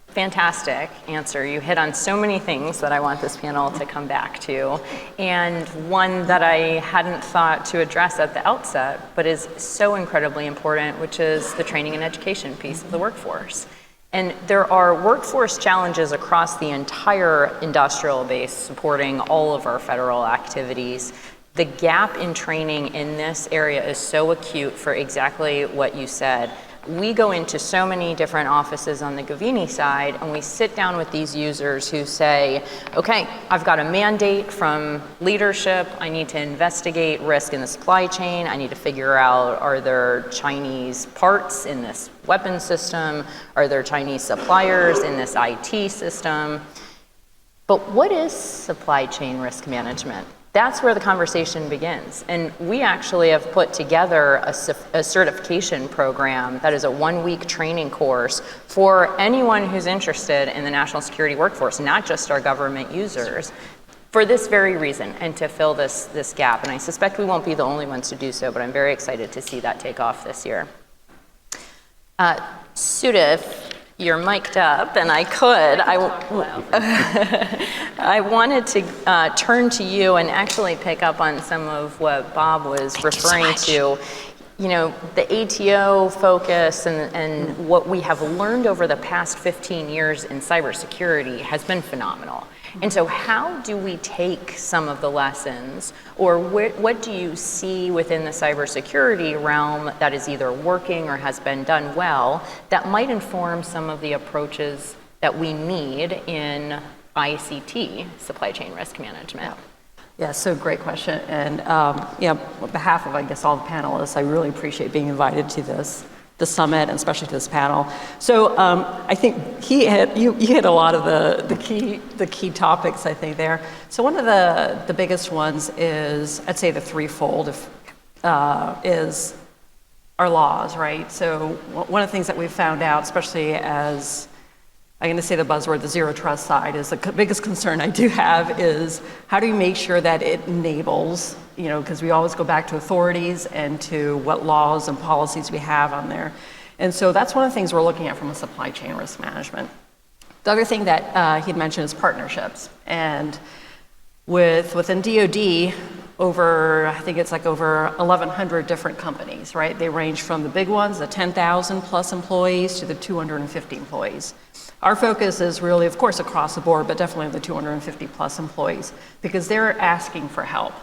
Fantastic answer. You hit on so many things that I want this panel to come back to. And one that I hadn't thought to address at the outset, but is so incredibly important, which is the training and education piece of the workforce. And there are workforce challenges across the entire industrial base supporting all of our federal activities. The gap in training in this area is so acute for exactly what you said. We go into so many different offices on the Govini side, and we sit down with these users who say, okay, I've got a mandate from leadership. I need to investigate risk in the supply chain. I need to figure out, are there Chinese parts in this weapon system? Are there Chinese suppliers in this IT system? But what is supply chain risk management? That's where the conversation begins. And we actually have put together a certification program that is a 1-week training course for anyone who's interested in the national security workforce, not just our government users, for this very reason, and to fill this gap. And I suspect we won't be the only ones to do so, but I'm very excited to see that take off this year. Suda, if you're mic'd up, and I could, I wanted to turn to you and actually pick up on some of what Bob was referring to. You know, the ATO focus and what we have learned over the past 15 years in cybersecurity has been phenomenal. And so how do we take some of the lessons, or what do you see within the cybersecurity realm that is either working or has been done well that might inform some of the approaches that we need in ICT, supply chain risk management? Yeah, so great question. And on behalf of, I guess, all the panelists, I really appreciate being invited to the summit, and especially to this panel. So I think you hit a lot of the key topics, I think, there. So one of the biggest ones is, I'd say the threefold, is our laws, right? So one of the things that we've found out, especially as, I'm going to say the buzzword, the zero trust side, is the biggest concern I do have is how do you make sure that it enables, because we always go back to authorities and to what laws and policies we have on there. And so that's one of the things we're looking at from a supply chain risk management. The other thing that he'd mentioned is partnerships. And within DoD, I think it's like over 1,100 different companies, right? They range from the big ones, the 10,000 plus employees, to the 250 employees. Our focus is really, of course, across the board, but definitely the 250 plus employees, because they're asking for help.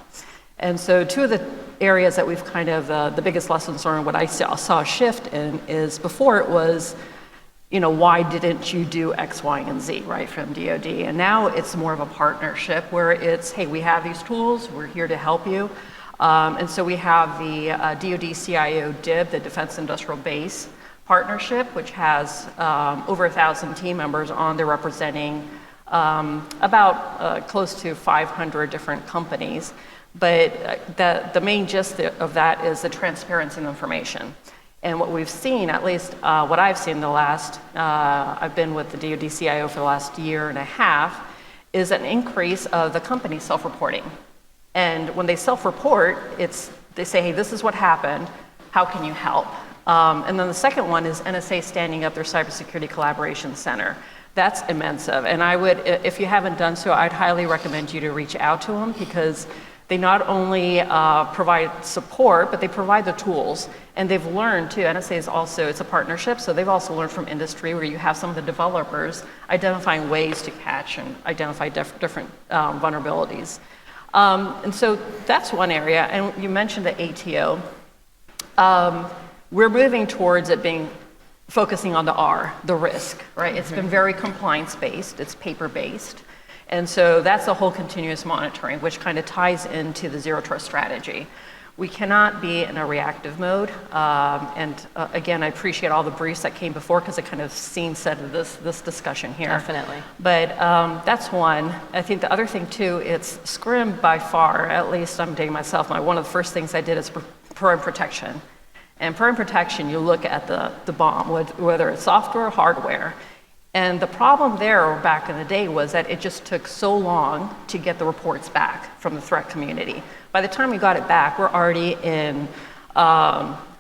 And so two of the areas that we've kind of, the biggest lessons learned, what I saw a shift in is before it was, why didn't you do X, Y, and Z, right, from DoD? And now it's more of a partnership where it's, hey, we have these tools, we're here to help you. And so we have the DoD CIO DIB, the Defense Industrial Base Partnership, which has over 1,000 team members on there representing about close to 500 different companies. But the main gist of that is the transparency of information. And what we've seen, at least what I've seen the last, I've been with the DoD CIO for the last year and a half, is an increase of the company self-reporting. And when they self-report, they say, hey, this is what happened, how can you help? And then the second one is NSA standing up their Cybersecurity Collaboration Center. That's immense. And I would, if you haven't done so, I'd highly recommend you to reach out to them because they not only provide support, but they provide the tools. And they've learned too, NSA is also, it's a partnership, so they've also learned from industry where you have some of the developers identifying ways to catch and identify different vulnerabilities. And so that's one area. And you mentioned the ATO. We're moving towards it being focusing on the R, the risk, right? It's been very compliance-based, it's paper-based. And so that's the whole continuous monitoring, which kind of ties into the zero trust strategy. We cannot be in a reactive mode. Again, I appreciate all the briefs that came before because it kind of set this discussion here. Definitely. But that's one. I think the other thing too, it's SCRIM by far, at least I'm dating myself, one of the first things I did is program protection. And program protection, you look at the bomb, whether it's software or hardware. And the problem there back in the day was that it just took so long to get the reports back from the threat community. By the time we got it back, we're already in, we're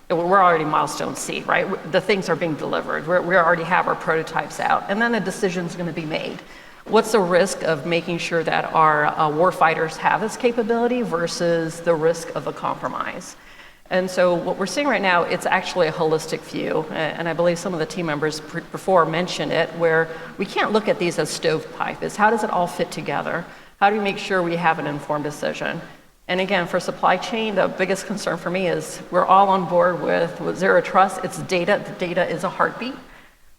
already milestone C, right? The things are being delivered. We already have our prototypes out. And then a decision's gonna be made. What's the risk of making sure that our warfighters have this capability versus the risk of a compromise? And so what we're seeing right now, it's actually a holistic view. And I believe some of the team members before mentioned it, where we can't look at these as stovepipe. It's how does it all fit together? How do we make sure we have an informed decision? And again, for supply chain, the biggest concern for me is we're all on board with zero trust. It's data. The data is a heartbeat.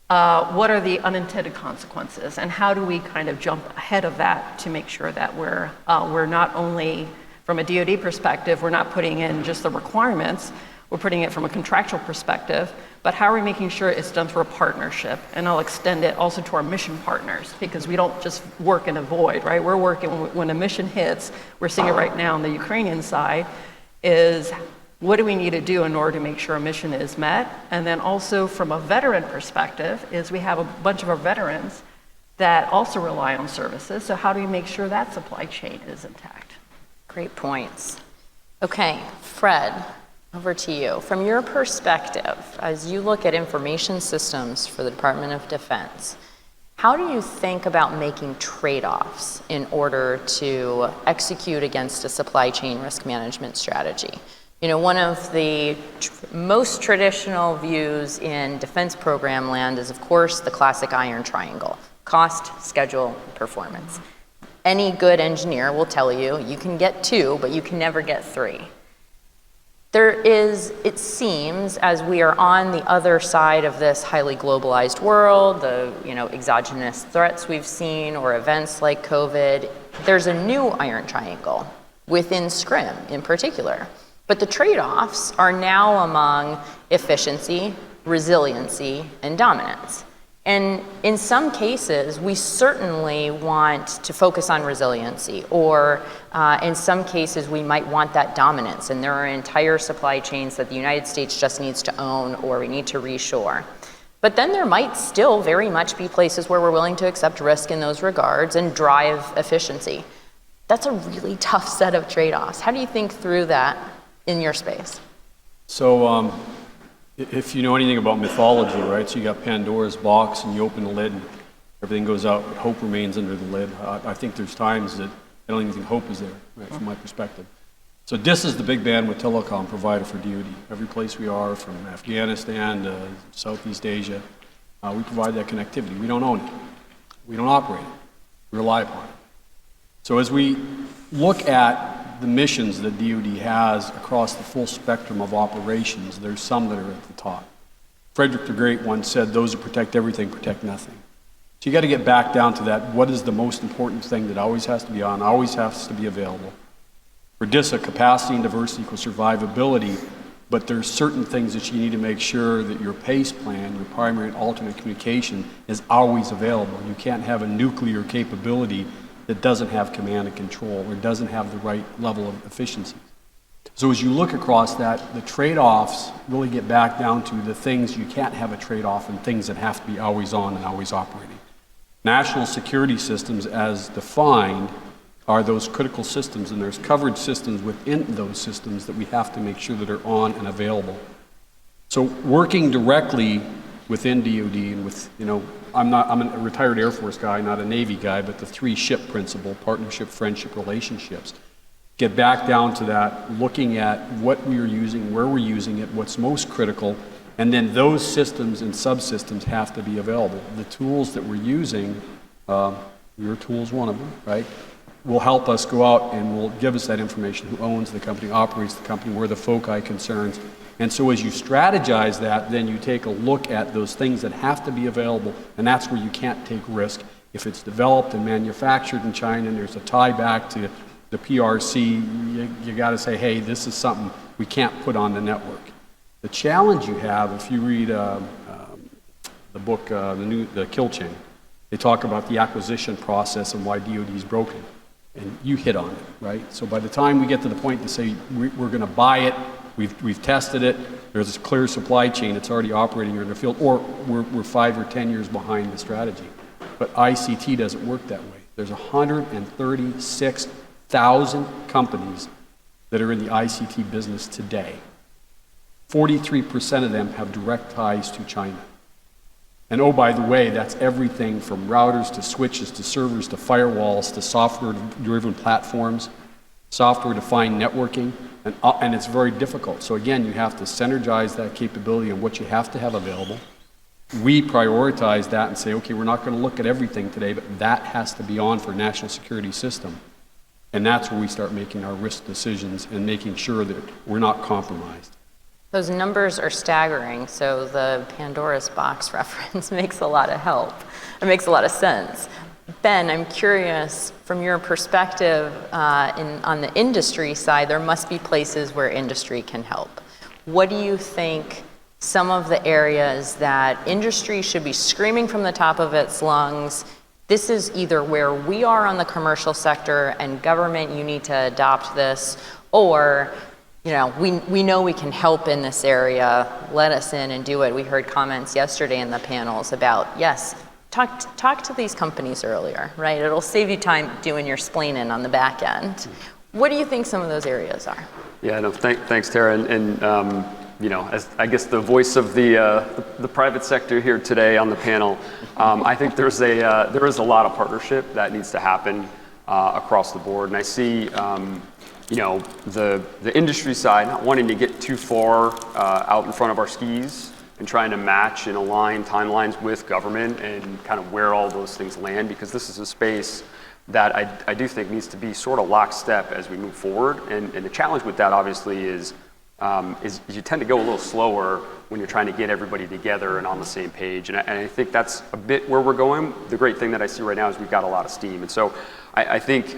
What are the unintended consequences? And how do we kind of jump ahead of that to make sure that we're not only from a DoD perspective, we're not putting in just the requirements, we're putting it from a contractual perspective, but how are we making sure it's done through a partnership? And I'll extend it also to our mission partners, because we don't just work in a void, right? We're working, when a mission hits, we're seeing it right now on the Ukrainian side, is what do we need to do in order to make sure a mission is met? And then also from a veteran perspective, is we have a bunch of our veterans that also rely on services, so how do we make sure that supply chain is intact? Great points. Okay, Fred, over to you. From your perspective, as you look at information systems for the Department of Defense, how do you think about making trade-offs in order to execute against a supply chain risk management strategy? One of the most traditional views in defense program land is, of course, the classic iron triangle: cost, schedule, performance. Any good engineer will tell you, you can get 2, but you can never get 3. There is, it seems, as we are on the other side of this highly globalized world, the exogenous threats we've seen or events like COVID, there's a new iron triangle within SCRIM in particular. But the trade-offs are now among efficiency, resiliency, and dominance. And in some cases, we certainly want to focus on resiliency, or in some cases, we might want that dominance, and there are entire supply chains that the United States just needs to own, or we need to reshore. But then there might still very much be places where we're willing to accept risk in those regards and drive efficiency. That's a really tough set of trade-offs. How do you think through that in your space? So, if you know anything about mythology, right, so you got Pandora's box and you open the lid and everything goes out, but hope remains under the lid. I think there's times that I don't even think hope is there, right, from my perspective. So DIS is the big bandwidth telecom provider for DoD. Every place we are, from Afghanistan to Southeast Asia, we provide that connectivity. We don't own it. We don't operate it. We rely upon it. So as we look at the missions that DoD has across the full spectrum of operations, there's some that are at the top. Frederick the Great once said, those who protect everything protect nothing. So you got to get back down to that. What is the most important thing that always has to be on, always has to be available? For DISA, capacity and diversity equals survivability, but there's certain things that you need to make sure that your PACE plan, your primary and alternate communication, is always available. You can't have a nuclear capability that doesn't have command and control or doesn't have the right level of efficiency. So as you look across that, the trade-offs really get back down to the things you can't have a trade-off and things that have to be always on and always operating. National security systems as defined are those critical systems, and there's coverage systems within those systems that we have to make sure that are on and available. So working directly within DoD and with, I'm a retired Air Force guy, not a Navy guy, but the 3-SHIP principle, partnership, friendship, relationships. Get back down to that, looking at what we are using, where we're using it, what's most critical, and then those systems and subsystems have to be available. The tools that we're using, your tool is one of them, right, will help us go out and will give us that information, who owns the company, operates the company, where the foci concerns. And so as you strategize that, then you take a look at those things that have to be available, and that's where you can't take risk. If it's developed and manufactured in China and there's a tie back to the PRC, you got to say, hey, this is something we can't put on the network. The challenge you have, if you read the book, the Kill Chain, they talk about the acquisition process and why DoD is broken. And you hit on it, right? So by the time we get to the point to say we're going to buy it, we've tested it, there's a clear supply chain, it's already operating in the field, or we're 5 or 10 years behind the strategy. But ICT doesn't work that way. There's 136,000 companies that are in the ICT business today. 43% of them have direct ties to China. And oh, by the way, that's everything from routers to switches to servers to firewalls to software-driven platforms, software-defined networking, and it's very difficult. So again, you have to synergize that capability and what you have to have available. We prioritize that and say, okay, we're not going to look at everything today, but that has to be on for a national security system. And that's where we start making our risk decisions and making sure that we're not compromised. Those numbers are staggering, so the Pandora's box reference makes a lot of help. It makes a lot of sense. Ben, I'm curious, from your perspective on the industry side, there must be places where industry can help. What do you think some of the areas that industry should be screaming from the top of its lungs, this is either where we are on the commercial sector and government, you need to adopt this, or we know we can help in this area, let us in and do it. We heard comments yesterday in the panels about, yes, talk to these companies earlier, right? It'll save you time doing your splaining on the back end. What do you think some of those areas are? Yeah, no, thanks, Tara. And as I guess the voice of the private sector here today on the panel, I think there is a lot of partnership that needs to happen across the board. And I see the industry side not wanting to get too far out in front of our skis and trying to match and align timelines with government and kind of where all those things land, because this is a space that I do think needs to be sort of lockstep as we move forward. And the challenge with that obviously is you tend to go a little slower when you're trying to get everybody together and on the same page. And I think that's a bit where we're going. The great thing that I see right now is we've got a lot of steam. And so I think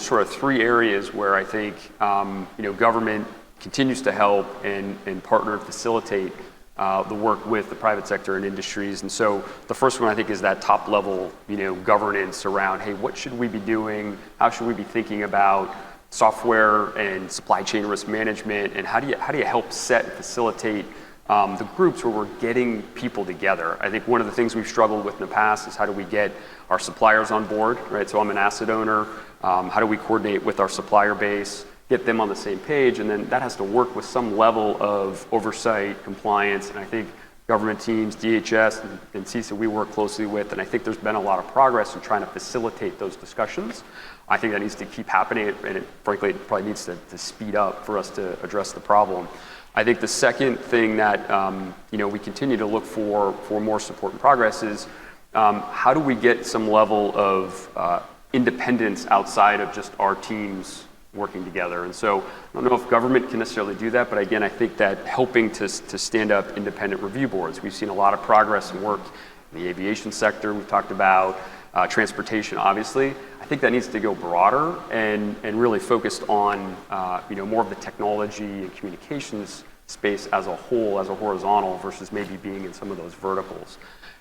sort of 3 areas where I think government continues to help and partner and facilitate the work with the private sector and industries. And so the first one I think is that top level governance around, hey, what should we be doing? How should we be thinking about software and supply chain risk management, and how do you help set and facilitate the groups where we're getting people together? I think one of the things we've struggled with in the past is how do we get our suppliers on board, right? So I'm an asset owner. How do we coordinate with our supplier base, get them on the same page, and then that has to work with some level of oversight, compliance, and I think government teams, DHS and CISA we work closely with, and I think there's been a lot of progress in trying to facilitate those discussions. I think that needs to keep happening, and frankly, it probably needs to speed up for us to address the problem. I think the second thing that we continue to look for more support and progress is how do we get some level of independence outside of just our team's working together. And so I don't know if government can necessarily do that, but again, I think that helping to stand up independent review boards. We've seen a lot of progress and work in the aviation sector. We've talked about transportation, obviously. I think that needs to go broader and really focused on more of the technology and communications space as a whole, as a horizontal, versus maybe being in some of those verticals.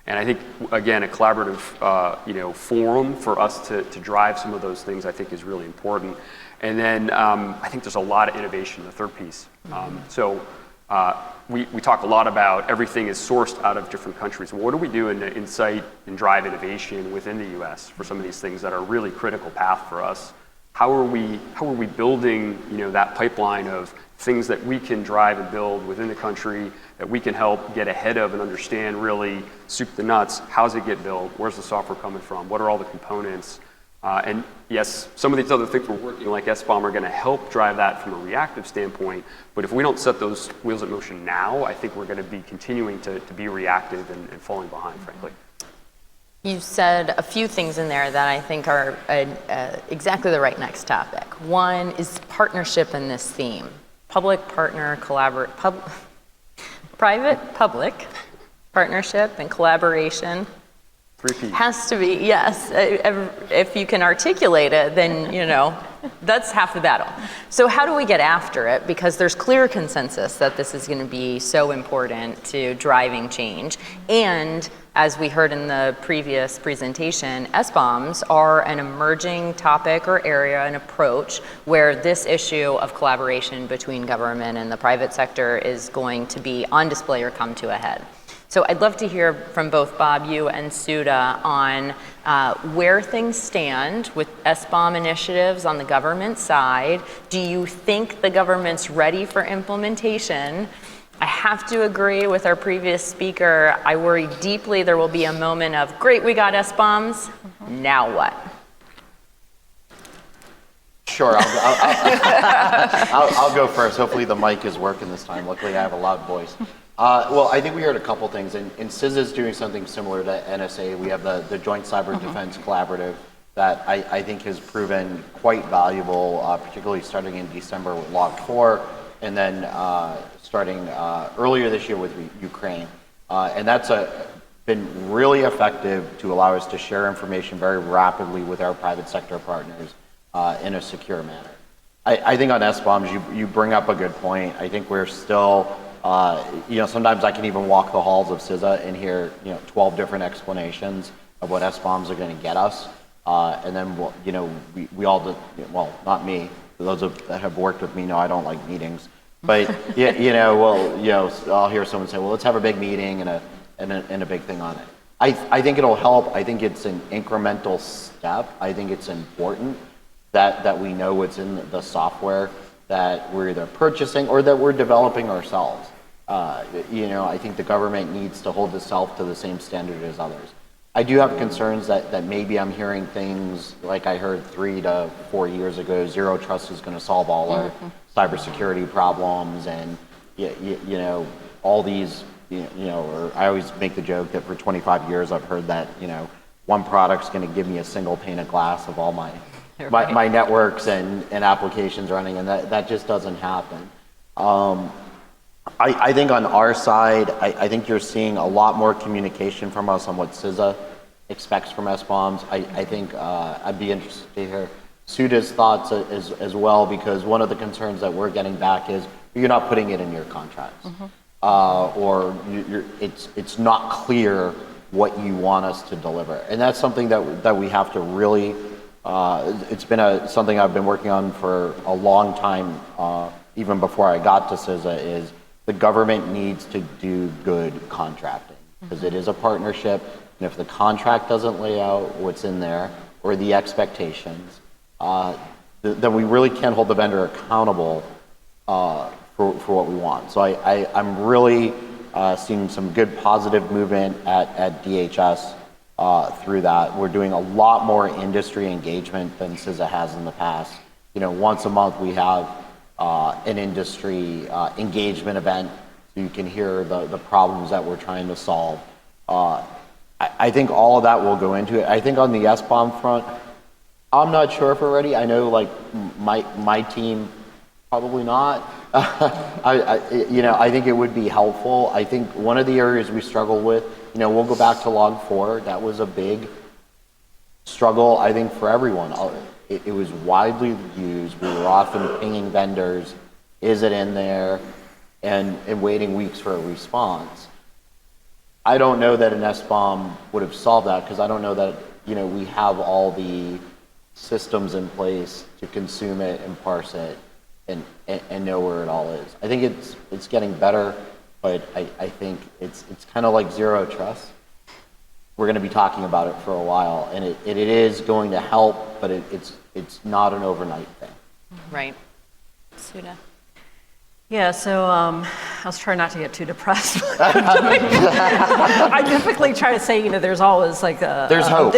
And I think, again, a collaborative forum for us to drive some of those things, I think, is really important. And then I think there's a lot of innovation, the third piece. We talk a lot about everything is sourced out of different countries. Well, what do we do to incite and drive innovation within the U.S. for some of these things that are really critical path for us? How are we building that pipeline of things that we can drive and build within the country that we can help get ahead of and understand really soup to nuts? How does it get built? Where's the software coming from? What are all the components? And yes, some of these other things we're working like SBOM are going to help drive that from a reactive standpoint. But if we don't set those wheels in motion now, I think we're going to be continuing to be reactive and falling behind, frankly. You said a few things in there that I think are exactly the right next topic. One is partnership in this theme. Public, partner, private, public, partnership and collaboration. 3 Ps. Has to be, yes. If you can articulate it, then, that's half the battle. So how do we get after it? Because there's clear consensus that this is going to be so important to driving change. And as we heard in the previous presentation, SBOMs are an emerging topic or area, an approach where this issue of collaboration between government and the private sector is going to be on display or come to a head. So I'd love to hear from both Bob, you, and Sudha on where things stand with SBOM initiatives on the government side. Do you think the government's ready for implementation? I have to agree with our previous speaker. I worry deeply there will be a moment of, great, we got SBOMs, now what? Sure, I'll go first. Hopefully the mic is working this time. Luckily I have a loud voice. Well, I think we heard a couple things, and CISA is doing something similar to NSA. We have the Joint Cyber Defense Collaborative that I think has proven quite valuable, particularly starting in December with Log 4, and then starting earlier this year with Ukraine. And that's been really effective to allow us to share information very rapidly with our private sector partners in a secure manner. I think on SBOMs, you bring up a good point. I think we're still sometimes I can even walk the halls of CISA and hear 12 different explanations of what SBOMs are going to get us, and then we all do, well, not me. Those that have worked with me know I don't like meetings, but I'll hear someone say, well, let's have a big meeting and a big thing on it. I think it'll help. I think it's an incremental step. I think it's important that we know what's in the software that we're either purchasing or that we're developing ourselves. I think the government needs to hold itself to the same standard as others. I do have concerns that maybe I'm hearing things like I heard 3 to 4 years ago, zero trust is going to solve all our cybersecurity problems, and all these, or I always make the joke that for 25 years I've heard that, one product's going to give me a single pane of glass of all my networks and applications running, and that just doesn't happen. I think on our side, I think you're seeing a lot more communication from us on what CISA expects from SBOMs. I think I'd be interested to hear Sudha's thoughts as well, because one of the concerns that we're getting back is you're not putting it in your contracts, or it's not clear what you want us to deliver, and that's something that we have to really. It's been something I've been working on for a long time, even before I got to CISA, is the government needs to do good contracting, because it is a partnership, and if the contract doesn't lay out what's in there or the expectations, then we really can't hold the vendor accountable for what we want. So I'm really seeing some good positive movement at DHS through that. We're doing a lot more industry engagement than CISA has in the past. Once a month we have an industry engagement event, so you can hear the problems that we're trying to solve. I think all of that will go into it. I think on the SBOM front, I'm not sure if we're ready. I know like my team, probably not. I think it would be helpful. I think one of the areas we struggle with, we'll go back to log 4. That was a big struggle, I think, for everyone. It was widely used. We were often pinging vendors, is it in there, and waiting weeks for a response. I don't know that an SBOM would have solved that, because I don't know that we have all the systems in place to consume it and parse it and know where it all is. I think it's getting better, but I think it's kind of like zero trust. We're going to be talking about it for a while, and it is going to help, but it's not an overnight thing. Right. Sudha. Yeah, so I was trying not to get too depressed. I typically try to say, there's always like there's hope.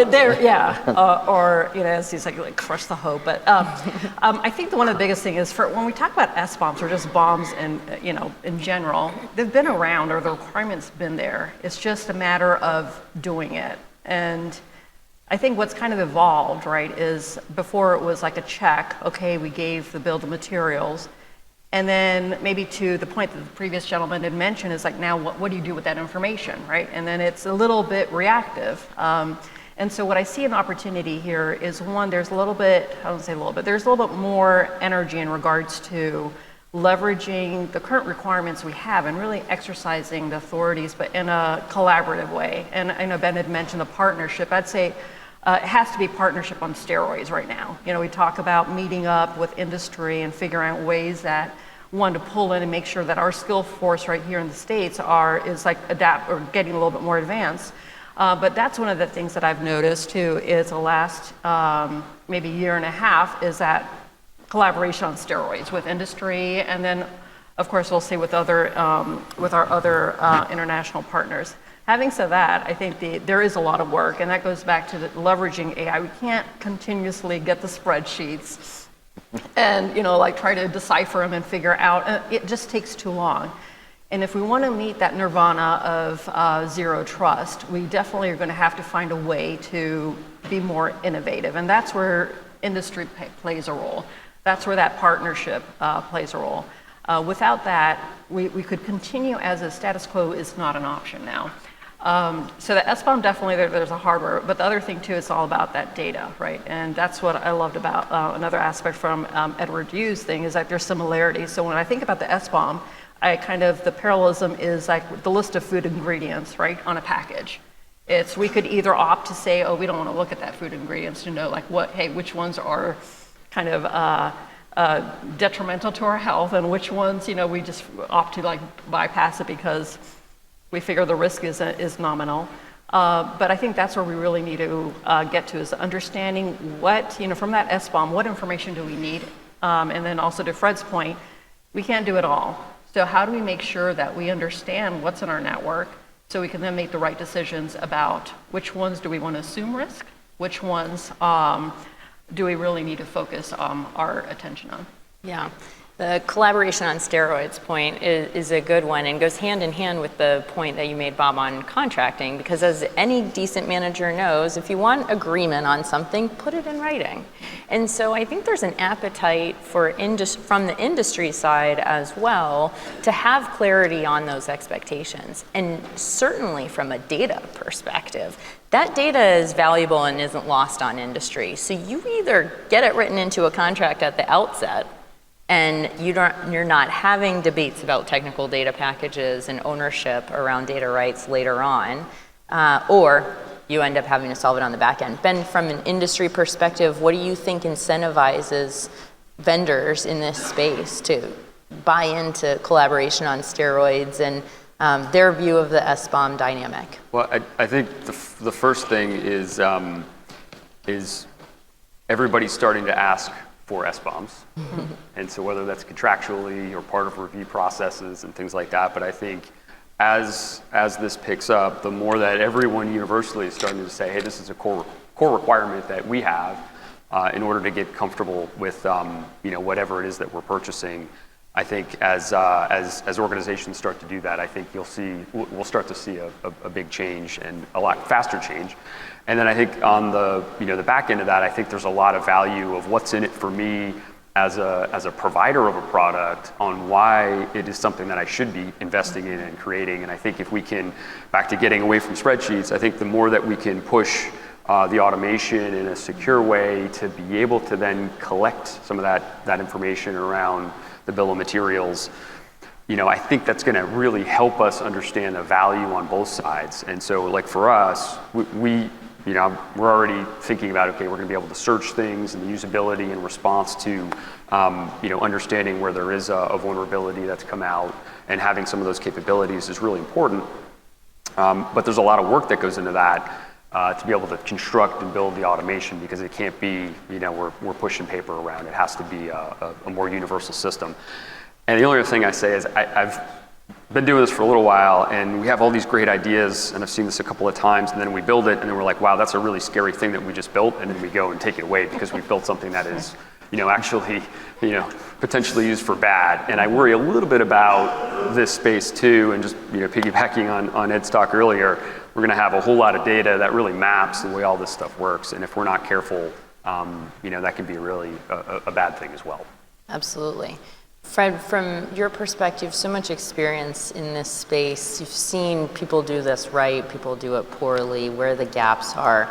Or as he's like crush the hope. But I think one of the biggest thing is when we talk about SBOMs or just bombs and in general, they've been around, or the requirement's been there. It's just a matter of doing it. And I think what's kind of evolved, right, is before it was like a check. Okay, we gave the bill of materials. And then maybe to the point that the previous gentleman had mentioned is like, now what do you do with that information, right? And then it's a little bit reactive. And so what I see an opportunity here is one, there's a little bit, I won't say a little bit, there's a little bit more energy in regards to leveraging the current requirements we have and really exercising the authorities, but in a collaborative way. And I know Ben had mentioned the partnership. I'd say it has to be partnership on steroids right now. We talk about meeting up with industry and figuring out ways that to pull in and make sure that our skill force right here in the States is like adapt or getting a little bit more advanced. But that's one of the things that I've noticed too is the last maybe year and a half is that collaboration on steroids with industry, and then of course we'll see with our other international partners. Having said that, I think there is a lot of work, and that goes back to the leveraging AI. We can't continuously get the spreadsheets and try to decipher them and figure out. It just takes too long. And if we want to meet that nirvana of zero trust, we definitely are going to have to find a way to be more innovative, and that's where industry plays a role. That's where that partnership plays a role. Without that, we could continue as a status quo is not an option now. So the SBOM definitely, there's a hardware, but the other thing too, it's all about that data, right? And that's what I loved about another aspect from Edward Yu's thing is that there's similarities. So when I think about the SBOM, the parallelism is like the list of food ingredients, right, on a package. We could either opt to say, oh, we don't want to look at that food ingredients to know which ones are kind of detrimental to our health and which ones, we just opt to bypass it because we figure the risk is nominal. But I think that's where we really need to get to is understanding what, from that SBOM, what information do we need? And then also to Fred's point, we can't do it all. So how do we make sure that we understand what's in our network so we can then make the right decisions about which ones do we want to assume risk, which ones do we really need to focus our attention on? Yeah. The collaboration on steroids point is a good one and goes hand in hand with the point that you made, Bob, on contracting, because as any decent manager knows, if you want agreement on something, put it in writing. And so I think there's an appetite from the industry side as well to have clarity on those expectations. And certainly from a data perspective, that data is valuable and isn't lost on industry. So you either get it written into a contract at the outset, and you're not having debates about technical data packages and ownership around data rights later on, or you end up having to solve it on the back end. Ben, from an industry perspective, what do you think incentivizes vendors in this space to buy into collaboration on steroids and their view of the SBOM dynamic? Well, I think the first thing is everybody's starting to ask for SBOMs. And so whether that's contractually or part of review processes and things like that, but I think as this picks up, the more that everyone universally is starting to say, hey, this is a core requirement that we have in order to get comfortable with whatever it is that we're purchasing, I think as organizations start to do that, I think we'll start to see a big change and a lot faster change. And then I think on the back end of that, I think there's a lot of value of what's in it for me as a provider of a product on why it is something that I should be investing in and creating. And I think if we can, back to getting away from spreadsheets, I think the more that we can push the automation in a secure way to be able to then collect some of that information around the bill of materials, I think that's going to really help us understand the value on both sides. And so, like for us, we're already thinking about, okay, we're going to be able to search things and the usability in response to, understanding where there is a vulnerability that's come out, and having some of those capabilities is really important. But there's a lot of work that goes into that to be able to construct and build the automation, because it can't be, we're pushing paper around. It has to be a more universal system. And the only other thing I say is I've been doing this for a little while, and we have all these great ideas, and I've seen this a couple of times, and then we build it, and then we're like, wow, that's a really scary thing that we just built, and then we go and take it away because we built something that is, actually, potentially used for bad. And I worry a little bit about this space too, and just, piggybacking on Ed's talk earlier, we're going to have a whole lot of data that really maps the way all this stuff works, and if we're not careful, that can be really a bad thing as well. Absolutely. Fred, from your perspective, so much experience in this space, you've seen people do this right, people do it poorly, where the gaps are.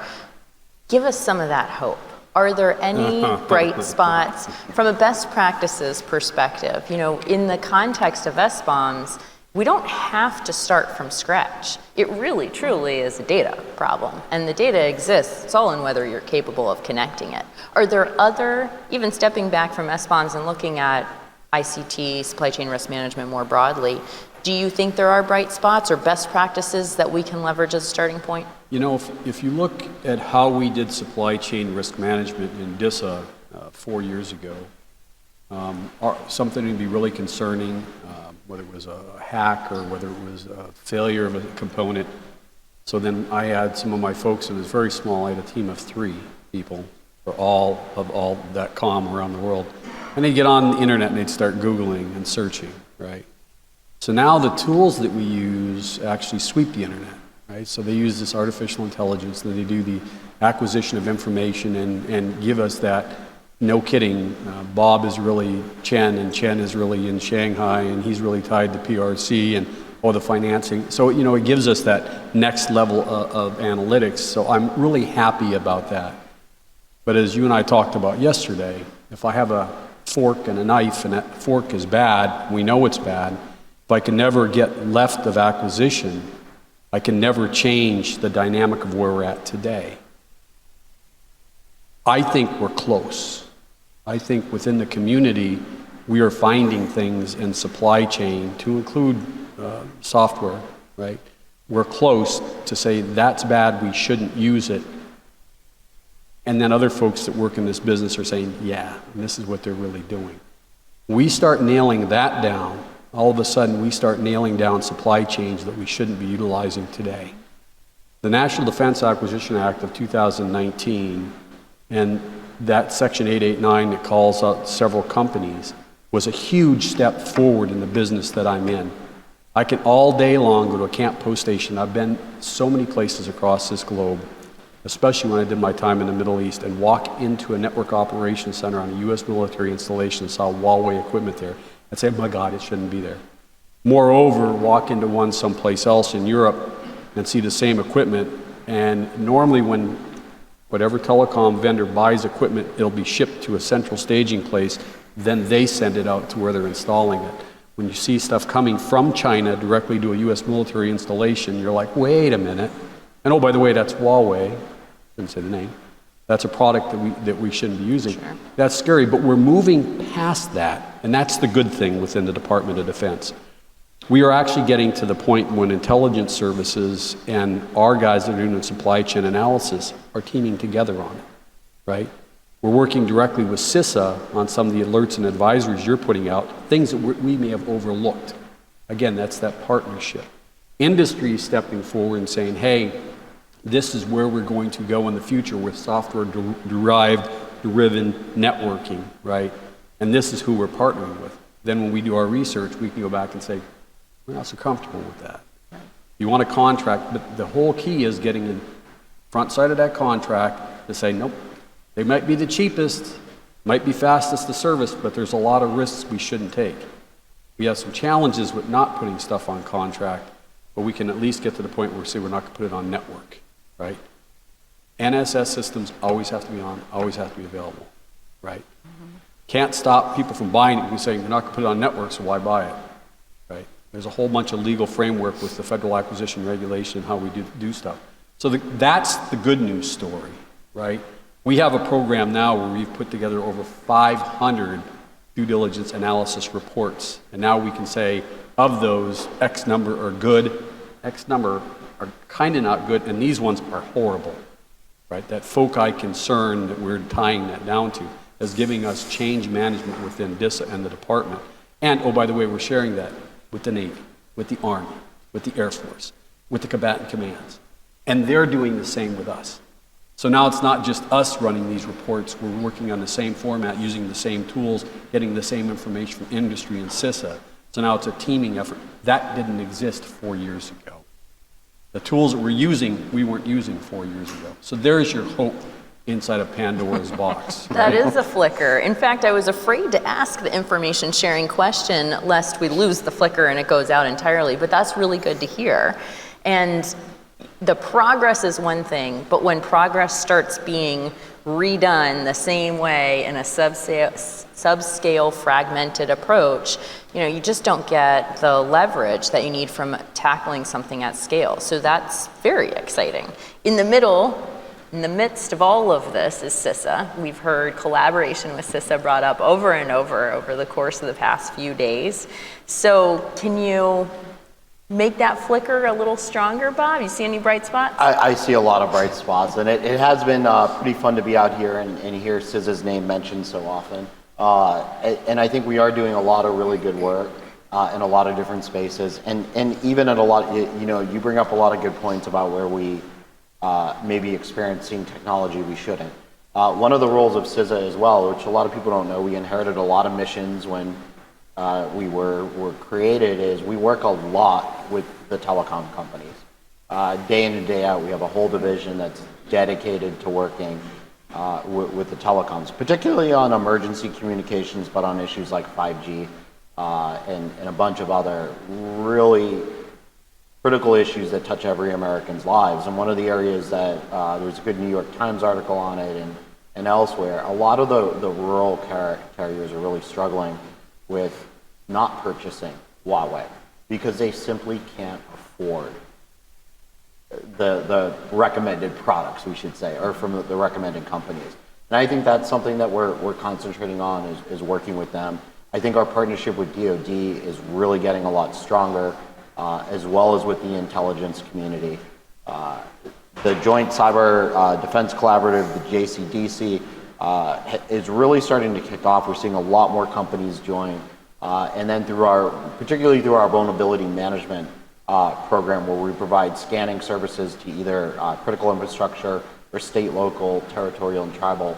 Give us some of that hope. Are there any bright spots from a best practices perspective? In the context of SBOMs, we don't have to start from scratch. It really, truly is a data problem, and the data exists. It's all in whether you're capable of connecting it. Are there other, even stepping back from SBOMs and looking at ICT, supply chain risk management more broadly, do you think there are bright spots or best practices that we can leverage as a starting point? If you look at how we did supply chain risk management in DISA 4 years ago, something to be really concerning, whether it was a hack or whether it was a failure of a component. So then I had some of my folks, it was very small, I had a team of 3 people for all that comm around the world. And they'd get on the internet and they'd start Googling and searching, right? So now the tools that we use actually sweep the internet, right? So they use this artificial intelligence, and they do the acquisition of information and give us that, no kidding, Bob is really Chen, and Chen is really in Shanghai, and he's really tied to PRC and all the financing. So, it gives us that next level of analytics. So I'm really happy about that. But as you and I talked about yesterday, if I have a fork and a knife, and that fork is bad, we know it's bad, if I can never get left of acquisition, I can never change the dynamic of where we're at today. I think we're close. I think within the community, we are finding things in supply chain, to include software, right? We're close to say that's bad, we shouldn't use it. And then other folks that work in this business are saying, yeah, and this is what they're really doing. We start nailing that down, all of a sudden we start nailing down supply chains that we shouldn't be utilizing today. The National Defense Acquisition Act of 2019 and that Section 889 that calls out several companies was a huge step forward in the business that I'm in. I can all day long go to a camp post station. I've been so many places across this globe, especially when I did my time in the Middle East, and walk into a network operations center on a U.S. military installation and saw Huawei equipment there and say, oh my God, it shouldn't be there. Moreover, walk into one someplace else in Europe and see the same equipment, and normally when whatever telecom vendor buys equipment, it'll be shipped to a central staging place, then they send it out to where they're installing it. When you see stuff coming from China directly to a U.S. military installation, you're like, wait a minute. And oh, by the way, that's Huawei. Didn't say the name. That's a product that we shouldn't be using. Sure. That's scary, but we're moving past that, and that's the good thing within the Department of Defense. We are actually getting to the point when intelligence services and our guys that are doing supply chain analysis are teaming together on it, right? We're working directly with CISA on some of the alerts and advisories you're putting out, things that we may have overlooked. Again, that's that partnership. Industry is stepping forward and saying, hey, this is where we're going to go in the future with software-driven networking, right? And this is who we're partnering with. Then when we do our research, we can go back and say, we're not so comfortable with that. You want a contract, but the whole key is getting the front side of that contract to say, nope, they might be the cheapest, might be fastest to service, but there's a lot of risks we shouldn't take. We have some challenges with not putting stuff on contract, but we can at least get to the point where we say we're not going to put it on network, right? NSS systems always have to be on, always have to be available, right? Can't stop people from buying it. We say you're not going to put it on network, so why buy it, right? There's a whole bunch of legal framework with the Federal Acquisition Regulation and how we do stuff. So that's the good news story, right? We have a program now where we've put together over 500 due diligence analysis reports, and now we can say of those, X number are good, X number are kind of not good, and these ones are horrible, right? That foci concern that we're tying that down to is giving us change management within DISA and the department. And, oh, by the way, we're sharing that with the Navy, with the Army, with the Air Force, with the combatant commands. And they're doing the same with us. So now it's not just us running these reports, we're working on the same format, using the same tools, getting the same information from industry and CISA. So now it's a teaming effort. That didn't exist 4 years ago. The tools that we're using, we weren't using 4 years ago. So there's your hope inside of Pandora's box. That is a flicker. In fact, I was afraid to ask the information sharing question lest we lose the flicker and it goes out entirely, but that's really good to hear. And the progress is one thing, but when progress starts being redone the same way in a subscale fragmented approach, you just don't get the leverage that you need from tackling something at scale. So that's very exciting. In the midst of all of this is CISA. We've heard collaboration with CISA brought up over and over the course of the past few days. So can you make that flicker a little stronger, Bob? You see any bright spots? I see a lot of bright spots, and it has been pretty fun to be out here and hear CISA's name mentioned so often. And I think we are doing a lot of really good work in a lot of different spaces, and even at a lot, you bring up a lot of good points about where we maybe experiencing technology we shouldn't. One of the roles of CISA as well, which a lot of people don't know, we inherited a lot of missions when we were created, is we work a lot with the telecom companies. Day in and day out, we have a whole division that's dedicated to working with the telecoms, particularly on emergency communications, but on issues like 5G and a bunch of other really critical issues that touch every American's lives. And one of the areas that there was a good New York Times article on it and elsewhere, a lot of the rural carriers are really struggling with not purchasing Huawei because they simply can't afford the recommended products, we should say, or from the recommended companies. And I think that's something that we're concentrating on is working with them. I think our partnership with DoD is really getting a lot stronger, as well as with the intelligence community. The Joint Cyber Defense Collaborative, the JCDC, is really starting to kick off. We're seeing a lot more companies join. And then particularly through our vulnerability management program, where we provide scanning services to either critical infrastructure or state, local, territorial, and tribal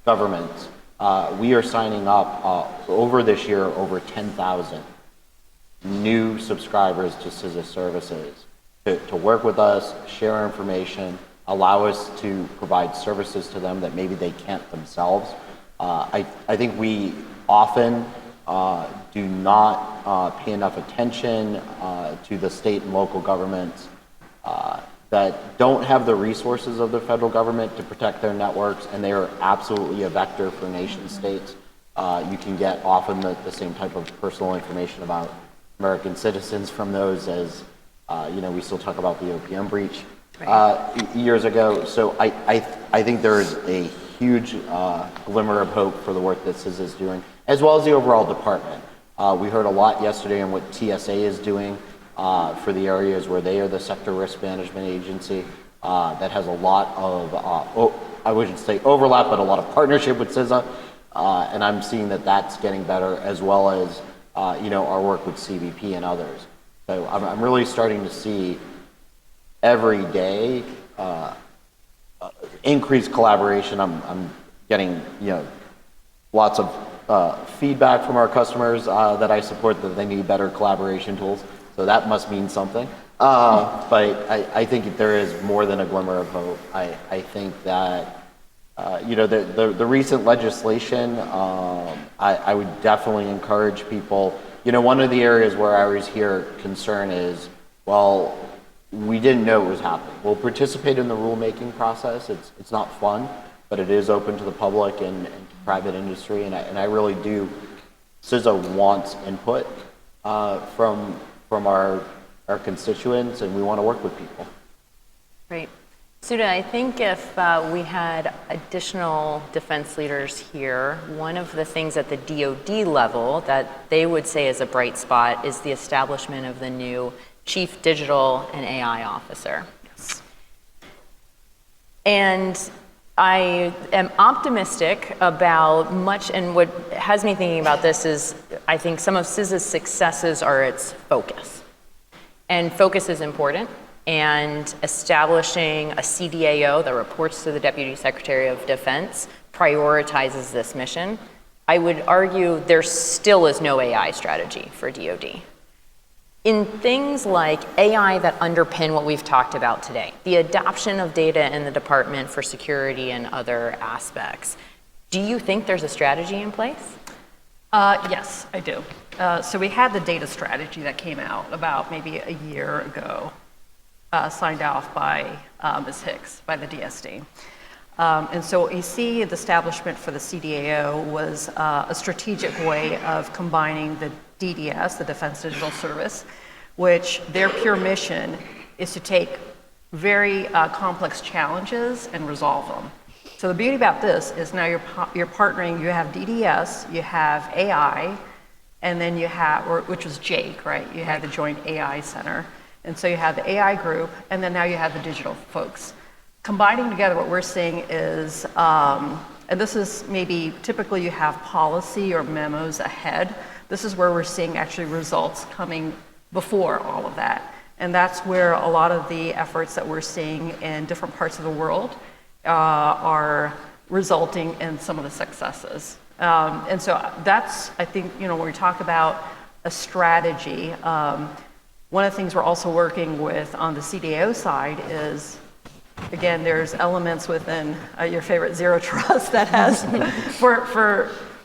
governments. We are signing up over this year over 10,000 new subscribers to CISA services to work with us, share information, allow us to provide services to them that maybe they can't themselves. I think we often do not pay enough attention to the state and local governments that don't have the resources of the federal government to protect their networks, and they are absolutely a vector for nation states. You can get often the same type of personal information about American citizens from those as, we still talk about the OPM breach years ago. So I think there is a huge glimmer of hope for the work that CISA is doing, as well as the overall department. We heard a lot yesterday on what TSA is doing for the areas where they are the sector risk management agency that has a lot of, I wouldn't say overlap, but a lot of partnership with CISA. And I'm seeing that that's getting better, as well as our work with CBP and others. So I'm really starting to see every day increased collaboration. I'm getting lots of feedback from our customers that I support that they need better collaboration tools. So that must mean something. But I think there is more than a glimmer of hope. I think that the recent legislation, I would definitely encourage people. One of the areas where I always hear concern is, well, we didn't know it was happening. We'll participate in the rulemaking process. It's not fun, but it is open to the public and to private industry, and I really do. CISA wants input from our constituents, and we want to work with people. Great. Suda, I think if we had additional defense leaders here, one of the things at the DoD level that they would say is a bright spot is the establishment of the new Chief Digital and AI Officer. Yes. And I am optimistic about much, and what has me thinking about this is I think some of CISA's successes are its focus. And focus is important, and establishing a CDAO that reports to the Deputy Secretary of Defense prioritizes this mission. I would argue there still is no AI strategy for DoD. In things like AI that underpin what we've talked about today, the adoption of data in the Department for Security and other aspects, do you think there's a strategy in place? Yes, I do. So we had the data strategy that came out about maybe a year ago, signed off by Ms. Hicks, by the DSD. And so what you see the establishment for the CDAO was a strategic way of combining the DDS, the Defense Digital Service, which their pure mission is to take very complex challenges and resolve them. So the beauty about this is now you're partnering, you have DDS, you have AI, and then you have, which was JAIC, right? You had the Joint AI Center. And so you have the AI group, and then now you have the digital folks. Combining together, what we're seeing is, and this is maybe typically you have policy or memos ahead. This is where we're seeing actually results coming before all of that. And that's where a lot of the efforts that we're seeing in different parts of the world are resulting in some of the successes. And so that's, I think, when we talk about a strategy, one of the things we're also working with on the CDAO side is, again, there's elements within your favorite zero trust that has,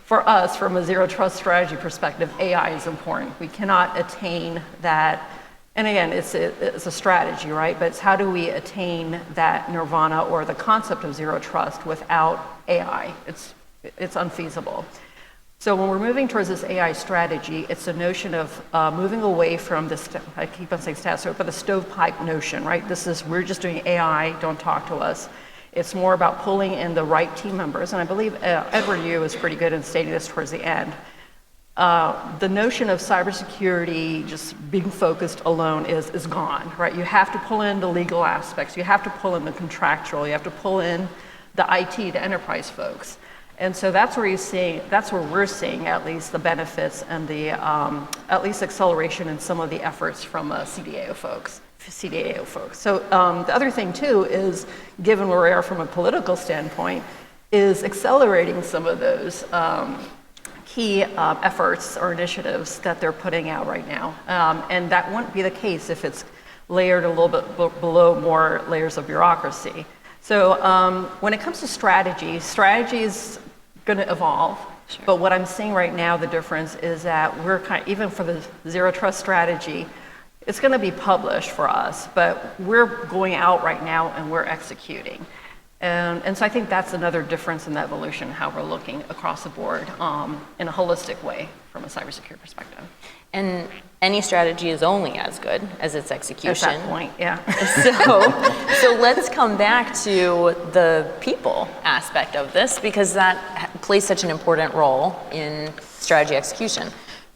for us, from a zero trust strategy perspective, AI is important. We cannot attain that, and again, it's a strategy, right? But it's how do we attain that nirvana or the concept of zero trust without AI? It's unfeasible. So when we're moving towards this AI strategy, it's a notion of moving away from this, I keep on saying status, but the stovepipe notion, right? We're just doing AI, don't talk to us. It's more about pulling in the right team members, and I believe Edward Yu was pretty good in stating this towards the end. The notion of cybersecurity just being focused alone is gone, right? You have to pull in the legal aspects, you have to pull in the contractual, you have to pull in the IT, the enterprise folks. And so that's where we're seeing at least the benefits and the at least acceleration in some of the efforts from CDAO folks. So the other thing too is, given where we are from a political standpoint, is accelerating some of those key efforts or initiatives that they're putting out right now. And that wouldn't be the case if it's layered a little bit below more layers of bureaucracy. So when it comes to strategy is going to evolve. Sure. But what I'm seeing right now, the difference is that we're even for the zero trust strategy, it's going to be published for us, but we're going out right now and we're executing. And so I think that's another difference in the evolution, how we're looking across the board in a holistic way from a cybersecurity perspective. And any strategy is only as good as its execution. At that point, yeah. So let's come back to the people aspect of this, because that plays such an important role in strategy execution.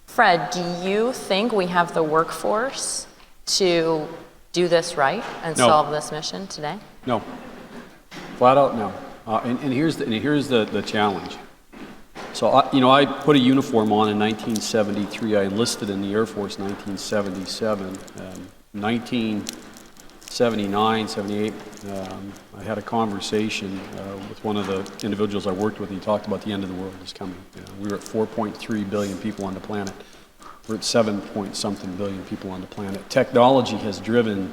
Fred, do you think we have the workforce to do this right and solve this mission today? No. Flat out, no. And here's the challenge. So, I put a uniform on in 1973. I enlisted in the Air Force in 1977. 79, 78, I had a conversation with one of the individuals I worked with. He talked about the end of the world is coming. We were at 4.3 billion people on the planet. We're at 7-point-something billion people on the planet. Technology has driven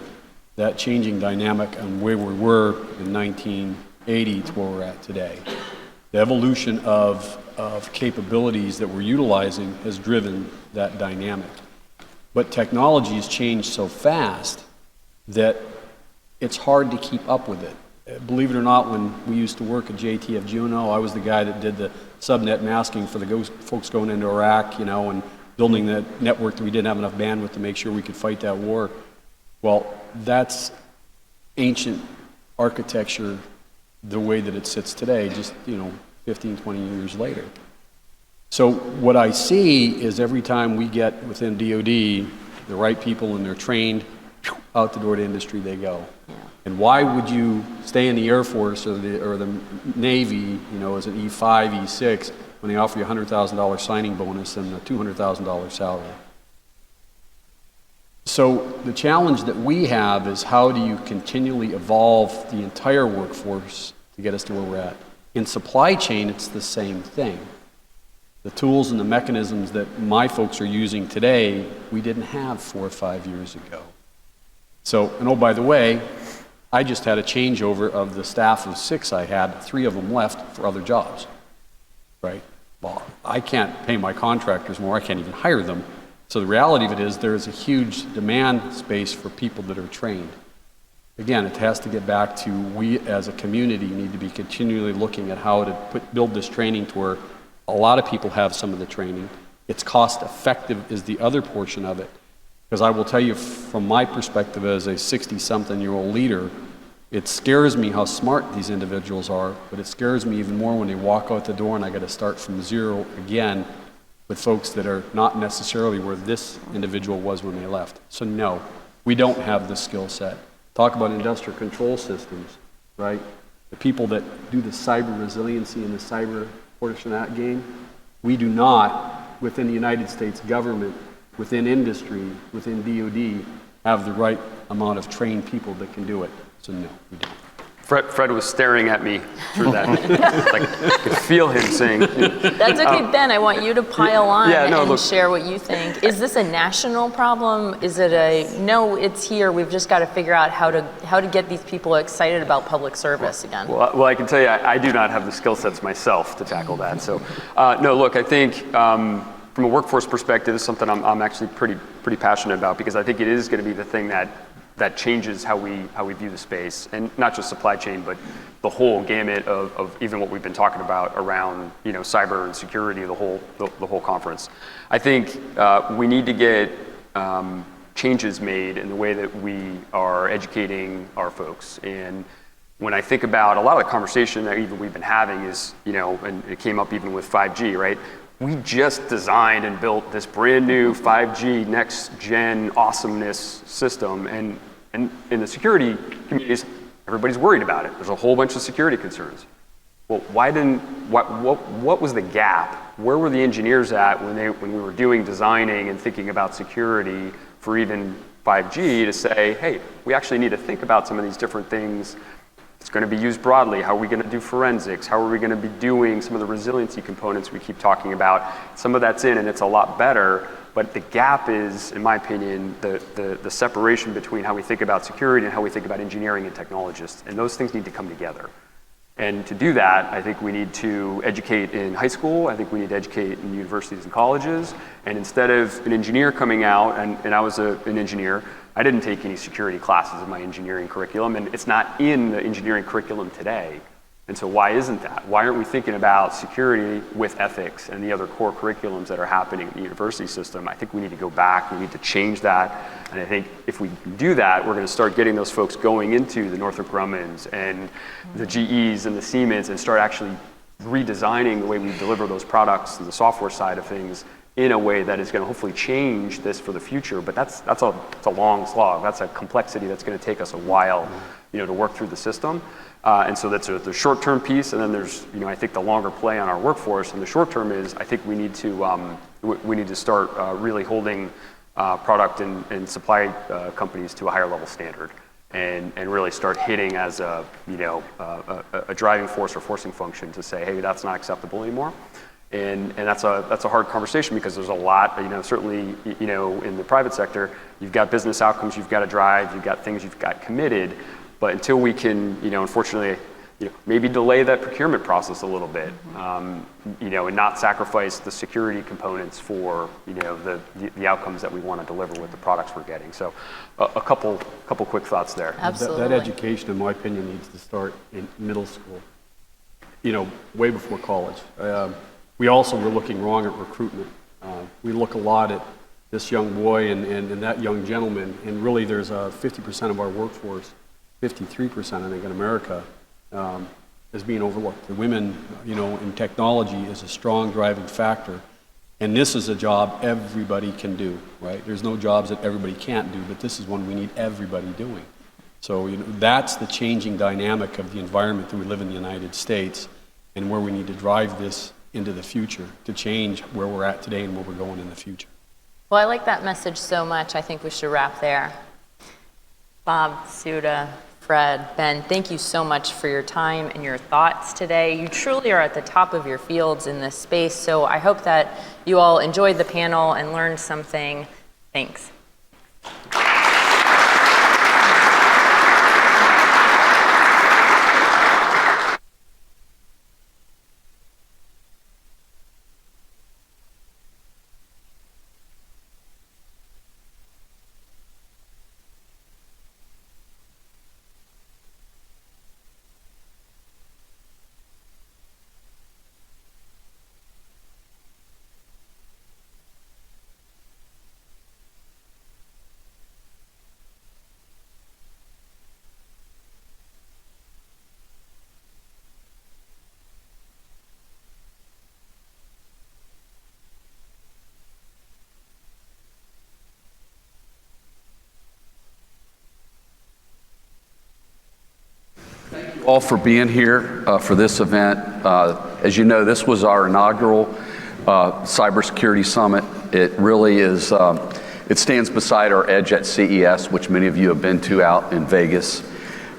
that changing dynamic on where we were in 1980 to where we're at today. The evolution of capabilities that we're utilizing has driven that dynamic. But technology has changed so fast that it's hard to keep up with it. Believe it or not, when we used to work at JTF Juno, I was the guy that did the subnet masking for the folks going into Iraq, and building that network that we didn't have enough bandwidth to make sure we could fight that war. Well, that's ancient architecture the way that it sits today, just, 15, 20 years later. So what I see is every time we get within DoD the right people and they're trained, out the door to industry they go. Yeah. And why would you stay in the Air Force or the Navy, as an E5, E6, when they offer you a $100,000 signing bonus and a $200,000 salary? So the challenge that we have is how do you continually evolve the entire workforce to get us to where we're at? In supply chain, it's the same thing. The tools and the mechanisms that my folks are using today, we didn't have 4 or 5 years ago. So, and oh, by the way, I just had a changeover of the staff of 6 I had, 3 of them left for other jobs, right? Well, I can't pay my contractors more, I can't even hire them. So the reality of it is there is a huge demand space for people that are trained. Again, it has to get back to we as a community need to be continually looking at how to build this training to where a lot of people have some of the training. It's cost effective is the other portion of it. Because I will tell you from my perspective as a 60-something-year-old leader, it scares me how smart these individuals are, but it scares me even more when they walk out the door and I got to start from zero again with folks that are not necessarily where this individual was when they left. So no, we don't have the skill set. Talk about industrial control systems, right? The people that do the cyber resiliency and the cyber portion of that game, we do not, within the United States government, within industry, within DoD, have the right amount of trained people that can do it. So no, we don't. Fred was staring at me through that. Like, I could feel him saying. That's okay, Ben. I want you to pile on and look, share what you think. Is this a national problem? Is it no, it's here. We've just got to figure out how to get these people excited about public service again. Well, I can tell you, I do not have the skill sets myself to tackle that. So, no, look, I think from a workforce perspective, it's something I'm actually pretty passionate about because I think it is going to be the thing that changes how we view the space, and not just supply chain, but the whole gamut of even what we've been talking about around cyber and security, the whole conference. I think we need to get changes made in the way that we are educating our folks. And when I think about a lot of the conversation that even we've been having is, and it came up even with 5G, right? We just designed and built this brand new 5G next gen awesomeness system, and in the security communities, everybody's worried about it. There's a whole bunch of security concerns. Well, what was the gap? Where were the engineers at when we were designing and thinking about security for even 5G to say, hey, we actually need to think about some of these different things. It's going to be used broadly. How are we going to do forensics? How are we going to be doing some of the resiliency components we keep talking about? Some of that's in, and it's a lot better. But the gap is, in my opinion, the separation between how we think about security and how we think about engineering and technologists. And those things need to come together. And to do that, I think we need to educate in high school. I think we need to educate in universities and colleges. And instead of an engineer coming out, and I was an engineer, I didn't take any security classes in my engineering curriculum, and it's not in the engineering curriculum today. And so why isn't that? Why aren't we thinking about security with ethics and the other core curriculums that are happening in the university system? I think we need to go back, we need to change that. And I think if we do that, we're going to start getting those folks going into the Northrop Grummons and the GEs and the Siemens and start actually redesigning the way we deliver those products and the software side of things in a way that is going to hopefully change this for the future. But that's a long slog. That's a complexity that's going to take us a while, to work through the system. And so that's the short-term piece, and then there's, I think the longer play on our workforce. And the short term is, I think we need to start really holding product and supply companies to a higher level standard. and really start hitting as a, you know, a driving force or forcing function to say, hey, that's not acceptable anymore. And that's a hard conversation because there's a lot, you know, certainly, you know, in the private sector, you've got business outcomes you've got to drive, you've got things you've got committed, but until we can, you know, unfortunately, you know, maybe delay that procurement process a little bit, you know, and not sacrifice the security components for, you know, the outcomes that we want to deliver with the products we're getting. So a couple quick thoughts there. Absolutely. That education, in my opinion, needs to start in middle school, you know, way before college. We also were looking wrong at recruitment. We look a lot at this young boy and that young gentleman, and really there's 50% of our workforce, 53% I think in America, is being overlooked. The women, you know, in technology is a strong driving factor, and this is a job everybody can do, right? There's no jobs that everybody can't do, but this is one we need everybody doing. So, you know, that's the changing dynamic of the environment that we live in the United States, and where we need to drive this into the future to change where we're at today and where we're going in the future. Well, I like that message so much. I think we should wrap there. Bob, Suda, Fred, Ben, thank you so much for your time and your thoughts today. You truly are at the top of your fields in this space, so I hope that you all enjoyed the panel and learned something. Thanks. All for being here for this event. As you know, this was our inaugural cybersecurity summit. It really is, it stands beside our EDGE at CES, which many of you have been to out in Vegas.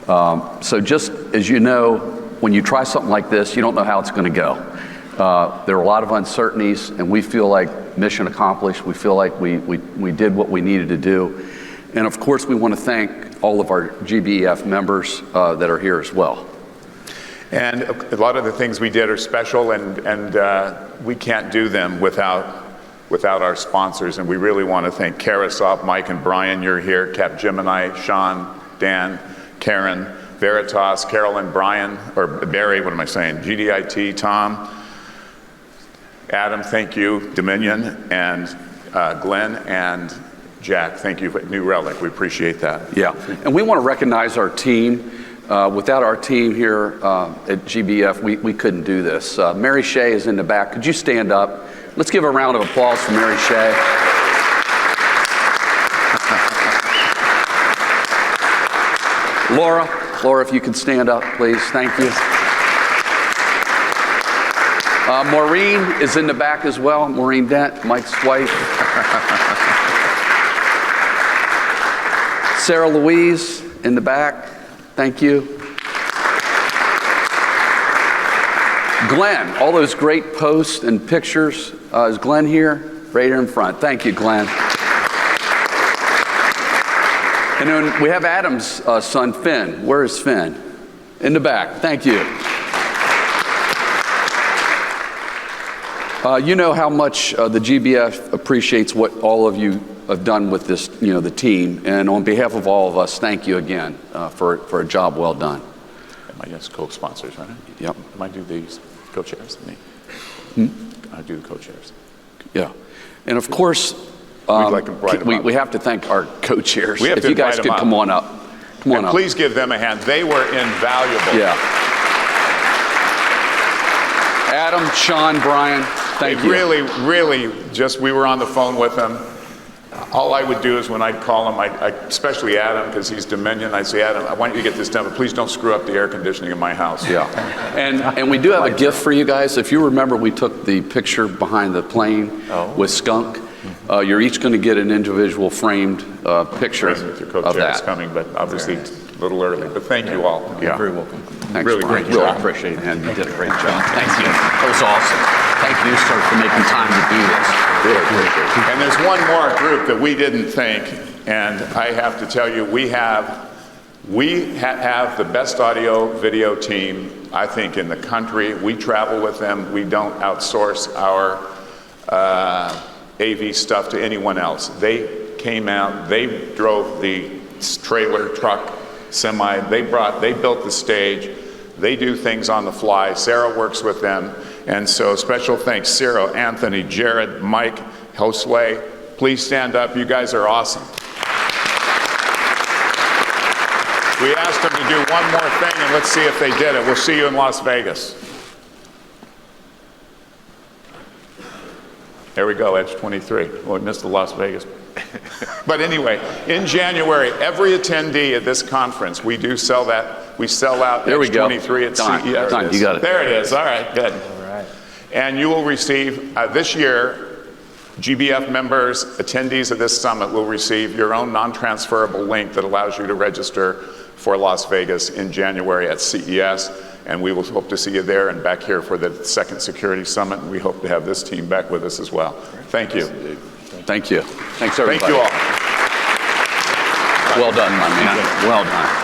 So just as you know, when you try something like this, you don't know how it's going to go. There are a lot of uncertainties, and we feel like mission accomplished. We feel like we did what we needed to do. And of course, we want to thank all of our GBEF members that are here as well. And a lot of the things we did are special, and we can't do them without our sponsors. And we really want to thank Carousop, Mike and Brian, you're here, Capgemini, Sean, Dan, Karen, Veritas, Carolyn, Brian, or Barry, what am I saying? GDIT, Tom, Adam, thank you, Dominion, and Glenn, and Jack, thank you, New Relic, we appreciate that. Yeah, and we want to recognize our team. Without our team here at GBF, we couldn't do this. Mary Shea is in the back. Could you stand up? Let's give a round of applause for Mary Shea. Laura, if you could stand up, please. Thank you. Maureen is in the back as well. Maureen Dent, Mike's wife. Sarah Louise in the back. Thank you. Glenn, all those great posts and pictures. Is Glenn here? Right here in front. Thank you, Glenn. And then we have Adam's son, Finn. Where is Finn? In the back. Thank you. You know how much the GBF appreciates what all of you have done with this, you know, the team. And on behalf of all of us, thank you again for a job well done. Am I just co-sponsors, right? Yep. Am I do these co-chairs? I do the co-chairs. Yeah. And of course, we have to thank our co-chairs. If you guys could come on up. Come on up. Please give them a hand. They were invaluable. Yeah. Adam, Sean, Brian, thank you. Really, we were on the phone with them. All I would do is when I'd call him, especially Adam, because he's Dominion, I'd say, Adam, I want you to get this done, but please don't screw up the air conditioning in my house. Yeah. And we do have a gift for you guys. If you remember, we took the picture behind the plane with Skunk. You're each going to get an individual framed picture with your of that. coming, but obviously little early, but thank you all. You're very welcome. Thanks, Really Brian. great Really job. appreciate it, and you did a great job. Thank you. That was awesome. Thank you, sir, for making time to do this. Really appreciate it. And there's one more group that we didn't think, and I have to tell you, we have the best audio video team, I think, in the country. We travel with them. We don't outsource our AV stuff to anyone else. They came out, they drove the trailer, truck, semi, they built the stage. They do things on the fly. Sarah works with them. And so special thanks, Cyril, Anthony, Jared, Mike, Josue. Please stand up. You guys are awesome. We asked them to do one more thing, and let's see if they did it. We'll see you in Las Vegas. There we go, EDGE23. Well, we missed the Las Vegas. But anyway, in January, every attendee at this conference, we do sell that. We sell out There we go. EDGE23 at Done. CES. Done. You got it. There it is. All right, good. All right. And you will receive, this year, GBF members, attendees of this summit will receive your own non-transferable link that allows you to register for Las Vegas in January at CES. And we will hope to see you there and back here for the second security summit. And we hope to have this team back with us as well. Thank you. Thank you. Thanks, everybody. Thank you all. Well done, my man. Well done.